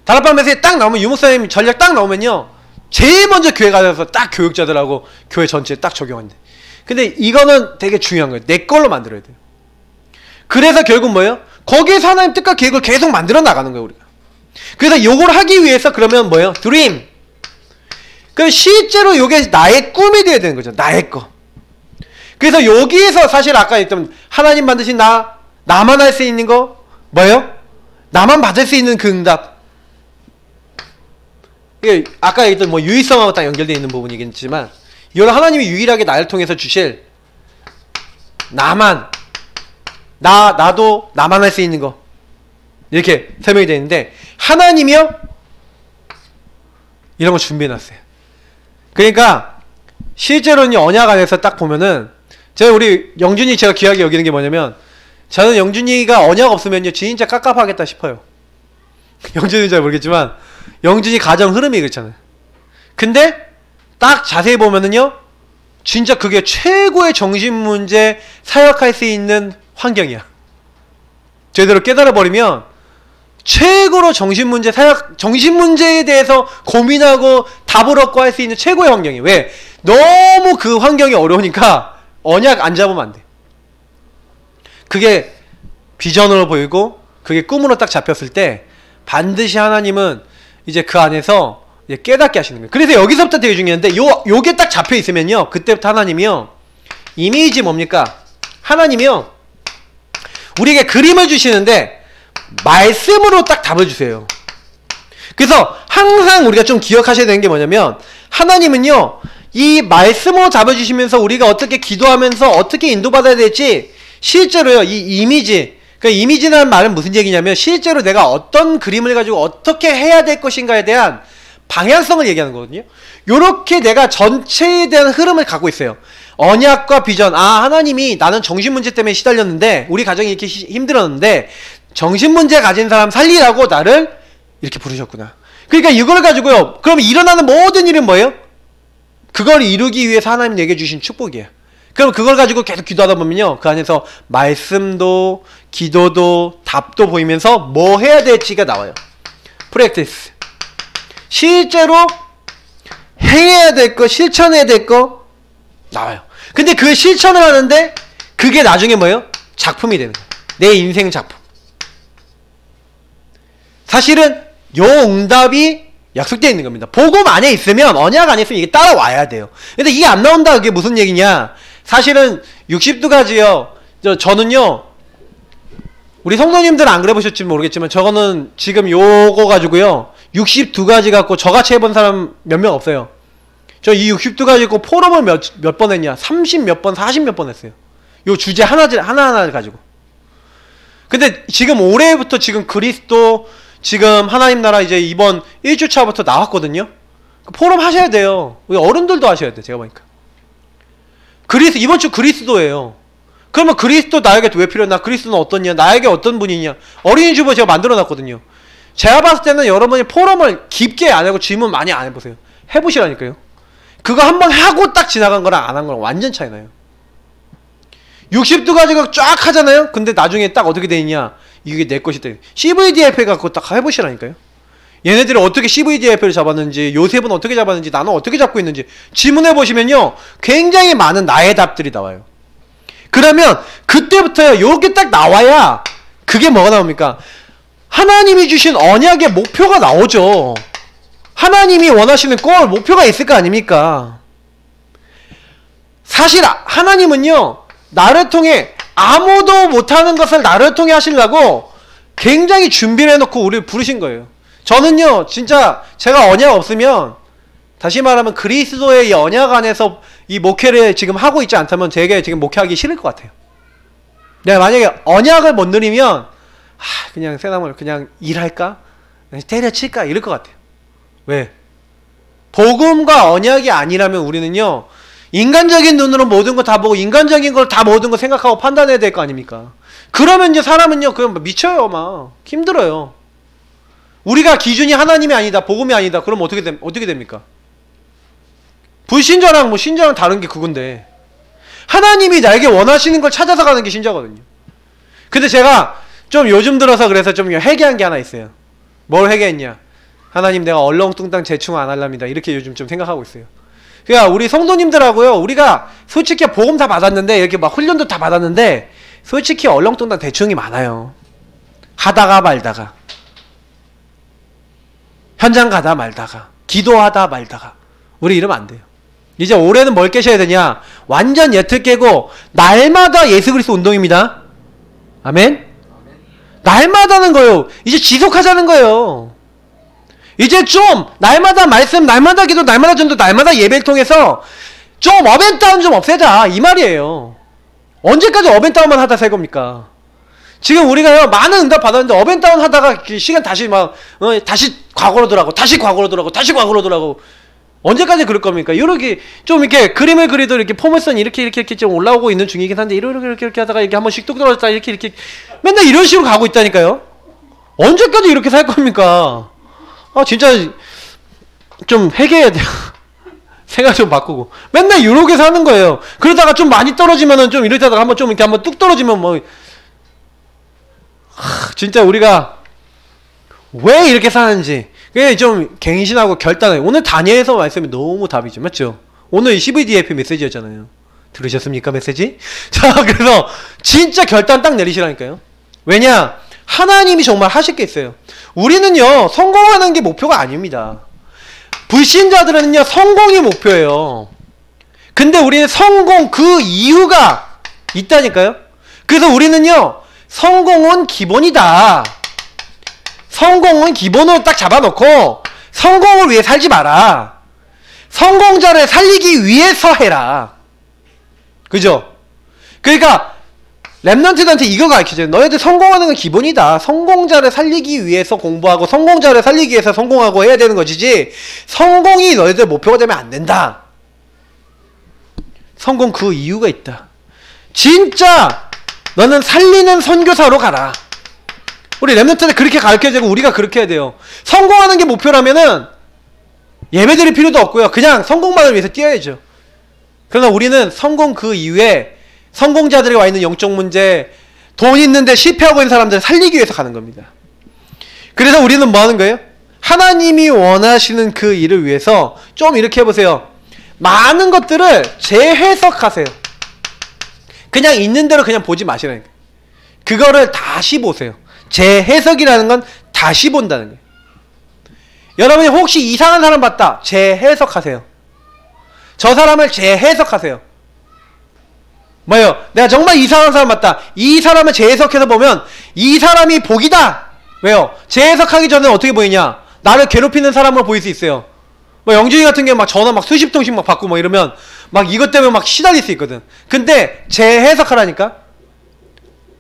S1: 다락방 메시지 딱 나오면, 유목사님 전략 딱 나오면요, 제일 먼저 교회 가서 딱 교육자들하고 교회 전체에 딱 적용한대. 근데 이거는 되게 중요한 거예요. 내 걸로 만들어야 돼요. 그래서 결국 뭐예요? 거기에서 하나님 뜻과 계획을 계속 만들어 나가는 거예요, 우리가. 그래서 요걸 하기 위해서 그러면 뭐예요? 드림. 그럼 실제로 요게 나의 꿈이 돼야 되는 거죠. 나의 거. 그래서 여기에서 사실 아까 했던 하나님 만드신 나만 할 수 있는 거 뭐예요? 나만 받을 수 있는 그 응답. 이게 아까 얘기했던 뭐 유일성하고 딱 연결되어 있는 부분이겠지만, 이걸 하나님이 유일하게 나를 통해서 주실 나도 나만 할 수 있는 거, 이렇게 설명이 되어 있는데, 하나님이요 이런 거 준비해놨어요. 그러니까 실제로는 언약 안에서 딱 보면은, 우리 영준이 제가 귀하게 여기는 게 뭐냐면, 저는 영준이가 언약 없으면요 진짜 깝깝하겠다 싶어요. 영준이는 잘 모르겠지만 영준이 가정 흐름이 그렇잖아요. 근데 딱 자세히 보면은요, 진짜 그게 최고의 정신문제 사역할 수 있는 환경이야. 제대로 깨달아버리면 최고로 정신문제에 대해서 고민하고 답을 얻고 할 수 있는 최고의 환경이에요. 왜? 너무 그 환경이 어려우니까 언약 안 잡으면 안 돼. 그게 비전으로 보이고 그게 꿈으로 딱 잡혔을 때 반드시 하나님은 이제 그 안에서 이제 깨닫게 하시는 거예요. 그래서 여기서부터 되게 중요한데, 요게 딱 잡혀 있으면요, 그때부터 하나님이요, 이미지 뭡니까? 하나님이요 우리에게 그림을 주시는데 말씀으로 딱 답을 주세요. 그래서 항상 우리가 좀 기억하셔야 되는 게 뭐냐면, 하나님은요 이 말씀으로 답을 주시면서 우리가 어떻게 기도하면서 어떻게 인도받아야 될지 실제로요, 이 이미지, 그러니까 이미지라는 말은 무슨 얘기냐면, 실제로 내가 어떤 그림을 가지고 어떻게 해야 될 것인가에 대한 방향성을 얘기하는 거거든요. 요렇게 내가 전체에 대한 흐름을 갖고 있어요. 언약과 비전. 하나님이 나는 정신문제 때문에 시달렸는데, 우리 가정이 이렇게 힘들었는데 정신문제 가진 사람 살리라고 나를 이렇게 부르셨구나. 그러니까 이걸 가지고요, 그럼 일어나는 모든 일은 뭐예요? 그걸 이루기 위해서 하나님 내게 주신 축복이에요. 그럼 그걸 가지고 계속 기도하다 보면요, 그 안에서 말씀도 기도도 답도 보이면서 뭐 해야 될지가 나와요. 프랙티스. 실제로 행해야 될 거, 실천해야 될 거 나와요. 근데 그 실천을 하는데 그게 나중에 뭐예요? 작품이 되는 거예요. 내 인생 작품. 사실은 요 응답이 약속되어 있는 겁니다. 복음 안에 있으면, 언약 안에 있으면 이게 따라와야 돼요. 근데 이게 안 나온다, 그게 무슨 얘기냐? 사실은 60두가지요. 저는요, 우리 성도님들은 안 그래 보셨지 모르겠지만, 저거는 지금 요거 가지고요 62가지 갖고 저같이 해본 사람 몇 명 없어요. 저 이 62가지 갖고 포럼을 몇 번 했냐? 30 몇 번, 40 몇 번 했어요. 요 주제 하나하나를 가지고. 근데 지금 올해부터 지금 그리스도, 지금 하나님 나라 이제 이번 1주차부터 나왔거든요. 포럼 하셔야 돼요. 우리 어른들도 하셔야 돼, 제가 보니까. 이번 주 그리스도예요. 그러면 그리스도 나에게 왜 필요해? 그리스도는 어떻냐? 나에게 어떤 분이냐? 어린이 주보 제가 만들어 놨거든요. 제가 봤을 때는 여러분이 포럼을 깊게 안 하고 질문 많이 안 해보세요. 해보시라니까요. 그거 한번 하고 딱 지나간 거랑 안 한 거랑 완전 차이 나요. 60도 가지고 쫙 하잖아요? 근데 나중에 딱 어떻게 돼 있냐? 이게 내 것이다. CVDF 갖고 딱 해보시라니까요. 얘네들이 어떻게 CVDF를 잡았는지, 요셉은 어떻게 잡았는지, 나는 어떻게 잡고 있는지 질문해보시면요, 굉장히 많은 나의 답들이 나와요. 그러면 그때부터 요게 딱 나와야 그게 뭐가 나옵니까? 하나님이 주신 언약의 목표가 나오죠. 하나님이 원하시는 골, 목표가 있을 거 아닙니까? 사실 하나님은요, 나를 통해 아무도 못하는 것을 나를 통해 하시려고 굉장히 준비를 해놓고 우리를 부르신 거예요. 저는요, 진짜 제가 언약 없으면, 다시 말하면 그리스도의 이 언약 안에서 이 목회를 지금 하고 있지 않다면 제게 지금 목회하기 싫을 것 같아요. 내가 만약에 언약을 못 누리면 그냥 새나물 그냥 일할까? 때려칠까? 이럴 것 같아요. 왜? 복음과 언약이 아니라면 우리는요, 인간적인 눈으로 모든 거 다 보고 인간적인 걸 다 모든 거 생각하고 판단해야 될 거 아닙니까? 그러면 이제 사람은요, 그냥 미쳐요. 막 힘들어요. 우리가 기준이 하나님이 아니다, 복음이 아니다, 그럼 어떻게 됩니까? 불신자랑 뭐 신자랑 다른 게 그건데, 하나님이 나에게 원하시는 걸 찾아서 가는 게 신자거든요. 근데 제가 좀 요즘 들어서 그래서 좀 회개한 게 하나 있어요. 뭘 회개했냐? 하나님, 내가 얼렁뚱땅 재충 안 할랍니다. 이렇게 요즘 좀 생각하고 있어요. 그러니까 우리 성도님들하고요, 우리가 솔직히 복음 다 받았는데, 이렇게 막 훈련도 다 받았는데, 솔직히 얼렁뚱땅 대충이 많아요. 하다가 말다가, 현장 가다 말다가, 기도하다 말다가. 우리 이러면 안 돼요. 이제 올해는 뭘 깨셔야 되냐? 완전 예틀 깨고 날마다 예수 그리스도 운동입니다. 아멘? 날마다는 거예요. 이제 지속하자는 거예요. 이제 좀 날마다 말씀, 날마다 기도, 날마다 전도, 날마다 예배를 통해서 좀 업앤다운 좀 없애자, 이 말이에요. 언제까지 업앤다운만 하다 살 겁니까? 지금 우리가요, 많은 응답 받았는데 업앤다운 하다가 시간 다시 막 다시 과거로 돌아가고, 다시 과거로 돌아가고, 다시 과거로 돌아가고. 언제까지 그럴 겁니까? 이렇게 좀 이렇게 그림을 그리도 이렇게 포물선 이렇게 좀 올라오고 있는 중이긴 한데, 이렇게 하다가 이렇게 한 번씩 뚝 떨어졌다 이렇게 맨날 이런 식으로 가고 있다니까요. 언제까지 이렇게 살 겁니까? 진짜 좀 회개해야 돼요. 생각 좀 바꾸고. 맨날 이렇게 사는 거예요. 그러다가 좀 많이 떨어지면은 좀 이러다가 한번 좀 이렇게 한번 뚝 떨어지면 뭐 진짜 우리가 왜 이렇게 사는지 그게 좀 갱신하고 결단해요. 오늘 다니엘서 말씀이 너무 답이죠. 맞죠? 오늘 CVDF 메시지였잖아요. 들으셨습니까? 메시지? 자, 그래서 진짜 결단 딱 내리시라니까요. 왜냐? 하나님이 정말 하실 게 있어요. 우리는요, 성공하는 게 목표가 아닙니다. 불신자들은요, 성공이 목표예요. 근데 우리는 성공 그 이유가 있다니까요. 그래서 우리는요, 성공은 기본이다. 성공은 기본으로 딱 잡아놓고 성공을 위해 살지 마라. 성공자를 살리기 위해서 해라. 그죠? 그러니까 랩런트들한테 이거 가르치죠. 너희들 성공하는 건 기본이다. 성공자를 살리기 위해서 공부하고 성공자를 살리기 위해서 성공하고 해야 되는 것이지, 성공이 너희들 목표가 되면 안 된다. 성공 그 이유가 있다. 진짜 너는 살리는 선교사로 가라. 우리 랩런트들 그렇게 가르쳐야 되고 우리가 그렇게 해야 돼요. 성공하는 게 목표라면은 예배 드릴 필요도 없고요. 그냥 성공만을 위해서 뛰어야죠. 그러나 우리는 성공 그 이후에 성공자들이 와 있는 영적 문제, 돈 있는데 실패하고 있는 사람들을 살리기 위해서 가는 겁니다. 그래서 우리는 뭐 하는 거예요? 하나님이 원하시는 그 일을 위해서 좀 이렇게 해보세요. 많은 것들을 재해석하세요. 그냥 있는 대로 그냥 보지 마시라니까. 그거를 다시 보세요. 재해석이라는 건 다시 본다는 거예요. 여러분이 혹시 이상한 사람 봤다, 재해석하세요. 저 사람을 재해석하세요. 뭐예요? 내가 정말 이상한 사람 봤다, 이 사람을 재해석해서 보면 이 사람이 복이다. 왜요? 재해석하기 전에 어떻게 보이냐? 나를 괴롭히는 사람으로 보일 수 있어요. 뭐 영준이 같은 경우 막 전화 막 수십 통씩 막 받고 뭐 이러면 막 이것 때문에 막 시달릴 수 있거든. 근데 재해석하라니까.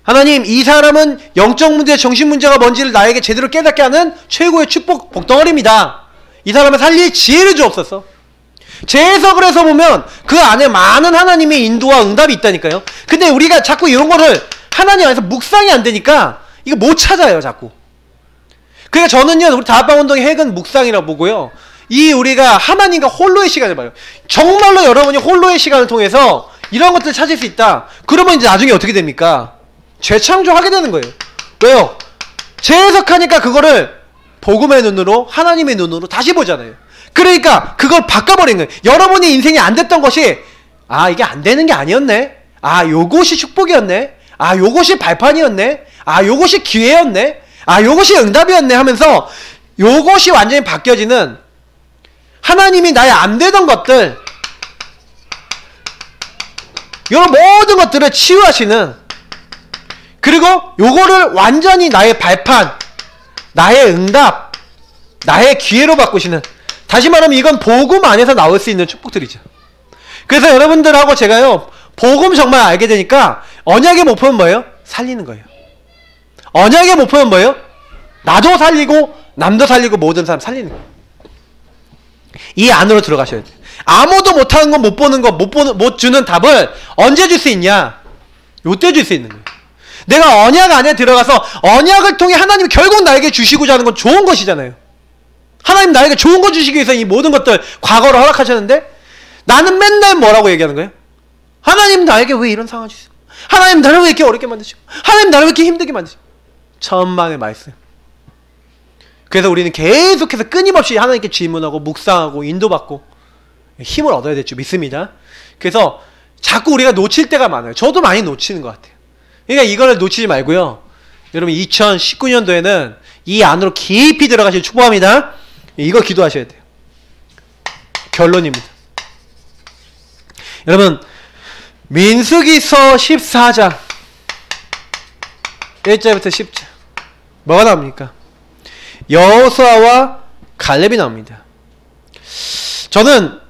S1: 하나님, 이 사람은 영적 문제, 정신 문제가 뭔지를 나에게 제대로 깨닫게 하는 최고의 축복 복덩어리입니다. 이 사람을 살릴 지혜를 주옵소서. 재해석을 해서 보면 그 안에 많은 하나님의 인도와 응답이 있다니까요. 근데 우리가 자꾸 이런 거를 하나님 안에서 묵상이 안 되니까 이거 못 찾아요, 자꾸. 그러니까 저는요, 우리 다합방운동의 핵은 묵상이라고 보고요, 이 우리가 하나님과 홀로의 시간을 봐요. 정말로 여러분이 홀로의 시간을 통해서 이런 것들을 찾을 수 있다. 그러면 이제 나중에 어떻게 됩니까? 재창조하게 되는 거예요. 왜요? 재해석하니까 그거를 복음의 눈으로, 하나님의 눈으로 다시 보잖아요. 그러니까 그걸 바꿔버린 거예요. 여러분이 인생이 안 됐던 것이, 아, 이게 안 되는 게 아니었네. 아, 요것이 축복이었네. 아, 요것이 발판이었네. 아, 요것이 기회였네. 아, 요것이 응답이었네 하면서 요것이 완전히 바뀌어지는, 하나님이 나의 안 되던 것들, 이런 모든 것들을 치유하시는, 그리고 요거를 완전히 나의 발판, 나의 응답, 나의 기회로 바꾸시는, 다시 말하면 이건 복음 안에서 나올 수 있는 축복들이죠. 그래서 여러분들하고 제가요, 복음 정말 알게 되니까 언약의 목표는 뭐예요? 살리는 거예요. 언약의 목표는 뭐예요? 나도 살리고 남도 살리고 모든 사람 살리는 거예요. 이 안으로 들어가셔야 돼요. 아무도 못하는 거, 못 보는 거, 못 주는 답을 언제 줄 수 있냐? 요때 줄 수 있는 거예요. 내가 언약 안에 들어가서 언약을 통해 하나님이 결국 나에게 주시고자 하는 건 좋은 것이잖아요. 하나님 나에게 좋은 거 주시기 위해서 이 모든 것들 과거로 허락하셨는데, 나는 맨날 뭐라고 얘기하는 거예요? 하나님 나에게 왜 이런 상황을 주시고, 하나님 나를 왜 이렇게 어렵게 만드시고, 하나님 나를 왜 이렇게 힘들게 만드시고. 천만의 말씀. 그래서 우리는 계속해서 끊임없이 하나님께 질문하고 묵상하고 인도받고 힘을 얻어야 될 줄 믿습니다. 그래서 자꾸 우리가 놓칠 때가 많아요. 저도 많이 놓치는 것 같아요. 그러니까 이거를 놓치지 말고요, 여러분 2019년도에는 이 안으로 깊이 들어가시길 축복합니다. 이거 기도하셔야 돼요. 결론입니다. 여러분, 민수기서 14장 1절부터 10절 뭐가 나옵니까? 여호수아와 갈렙이 나옵니다. 저는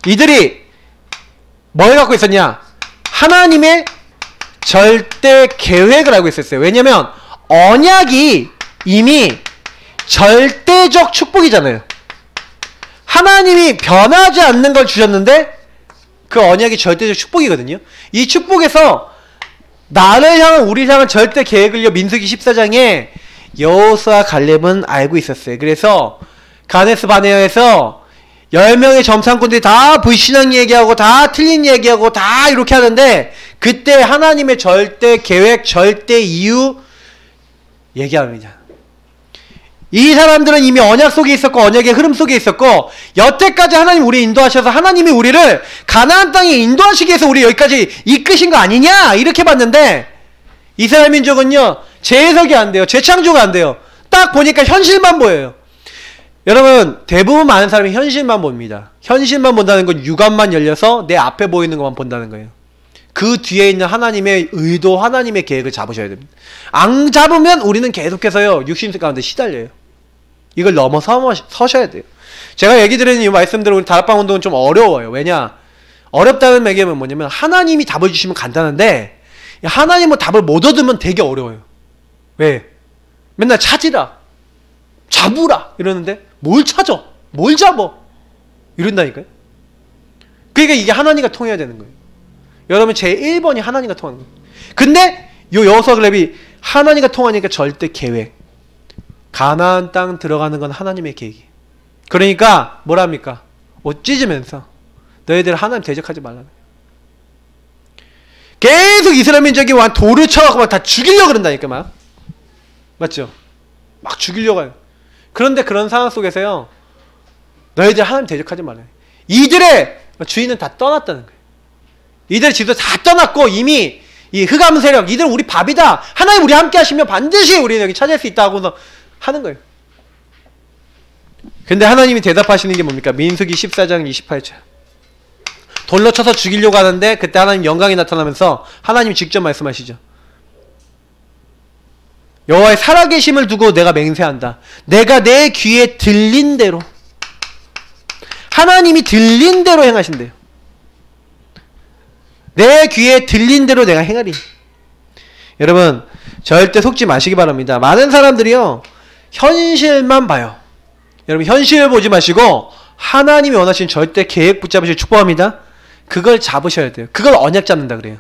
S1: 이들이 뭘 갖고 있었냐? 하나님의 절대 계획을 알고 있었어요. 왜냐면 언약이 이미 절대적 축복이잖아요. 하나님이 변하지 않는 걸 주셨는데 그 언약이 절대적 축복이거든요. 이 축복에서 나를 향한, 우리를 향한 절대 계획을요, 민수기 14장에 여호수아 갈렙은 알고 있었어요. 그래서 가데스 바네아에서 10명의 점상꾼들이 다 불신앙 얘기하고 다 틀린 얘기하고 다 이렇게 하는데, 그때 하나님의 절대 계획, 절대 이유 얘기합니다. 이 사람들은 이미 언약 속에 있었고 언약의 흐름 속에 있었고, 여태까지 하나님 우리 인도하셔서 하나님이 우리를 가나안 땅에 인도하시기 위해서 우리 여기까지 이끄신 거 아니냐 이렇게 봤는데, 이스라엘 민족은요 재해석이 안 돼요. 재창조가 안 돼요. 딱 보니까 현실만 보여요. 여러분, 대부분 많은 사람이 현실만 봅니다. 현실만 본다는 건 육안만 열려서 내 앞에 보이는 것만 본다는 거예요. 그 뒤에 있는 하나님의 의도, 하나님의 계획을 잡으셔야 됩니다. 안 잡으면 우리는 계속해서요 육신세 가운데 시달려요. 이걸 넘어서셔야 돼요. 제가 얘기 드리는 이 말씀대로 우리 다락방 운동은 좀 어려워요. 왜냐? 어렵다는 매개는 뭐냐면, 하나님이 답을 주시면 간단한데 하나님은 답을 못 얻으면 되게 어려워요. 왜? 맨날 찾으라, 잡으라 이러는데 뭘 찾아? 뭘 잡아? 이런다니까요. 그러니까 이게 하나님과 통해야 되는 거예요. 여러분, 제 1번이 하나님과 통하는 거예요. 근데 요 여호수아 갈렙이 하나님과 통하니까 절대 계획, 가나안 땅 들어가는 건 하나님의 계획이. 그러니까 뭐랍니까? 옷 찢으면서 너희들 하나님 대적하지 말라는 거예요. 계속 이스라엘 민족이 완 돌을 쳐갖고 막 다 죽이려고 그런다니까. 막 맞죠? 막 죽이려고 해요. 그런데 그런 상황 속에서요, 너희들 하나님 대적하지 말아요. 이들의 주인은 다 떠났다는 거예요. 이들의 집도 다 떠났고 이미 이 흑암 세력, 이들은 우리 밥이다, 하나님 우리 함께 하시면 반드시 우리는 여기 찾을 수 있다고 하는 거예요. 근데 하나님이 대답하시는 게 뭡니까? 민수기 14장 28절. 돌로 쳐서 죽이려고 하는데 그때 하나님 영광이 나타나면서 하나님이 직접 말씀하시죠. 여호와의 살아계심을 두고 내가 맹세한다. 내가 내 귀에 들린 대로, 하나님이 들린 대로 행하신대요. 내 귀에 들린 대로 내가 행하리. 여러분, 절대 속지 마시기 바랍니다. 많은 사람들이요 현실만 봐요. 여러분, 현실을 보지 마시고 하나님이 원하시는 절대 계획 붙잡으시길 축복합니다. 그걸 잡으셔야 돼요. 그걸 언약 잡는다 그래요.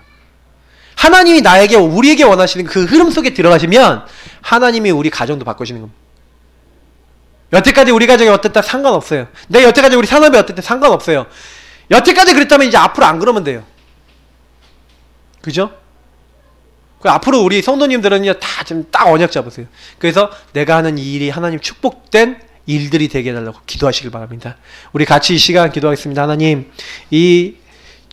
S1: 하나님이 나에게, 우리에게 원하시는 그 흐름 속에 들어가시면 하나님이 우리 가정도 바꾸시는 겁니다. 여태까지 우리 가정이 어땠다 상관없어요. 내 여태까지 우리 산업이 어땠다 상관없어요. 여태까지 그랬다면 이제 앞으로 안 그러면 돼요. 그죠? 앞으로 우리 성도님들은요 다 지금 딱 언약 잡으세요. 그래서 내가 하는 이 일이 하나님 축복된 일들이 되게 해달라고 기도하시길 바랍니다. 우리 같이 이 시간 기도하겠습니다. 하나님, 이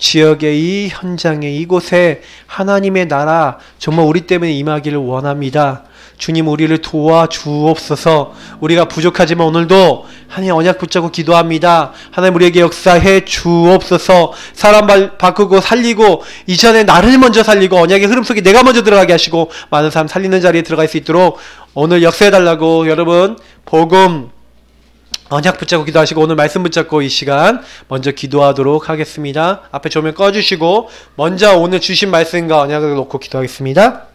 S1: 지역의 이 현장에 이곳에 하나님의 나라 정말 우리 때문에 임하기를 원합니다. 주님 우리를 도와주옵소서. 우리가 부족하지만 오늘도 하나님 언약 붙잡고 기도합니다. 하나님 우리에게 역사해 주옵소서. 사람 바꾸고 살리고 이전에 나를 먼저 살리고 언약의 흐름 속에 내가 먼저 들어가게 하시고 많은 사람 살리는 자리에 들어갈 수 있도록 오늘 역사해달라고 여러분 복음 언약 붙잡고 기도하시고 오늘 말씀 붙잡고 이 시간 먼저 기도하도록 하겠습니다. 앞에 조명 꺼주시고 먼저 오늘 주신 말씀과 언약을 놓고 기도하겠습니다.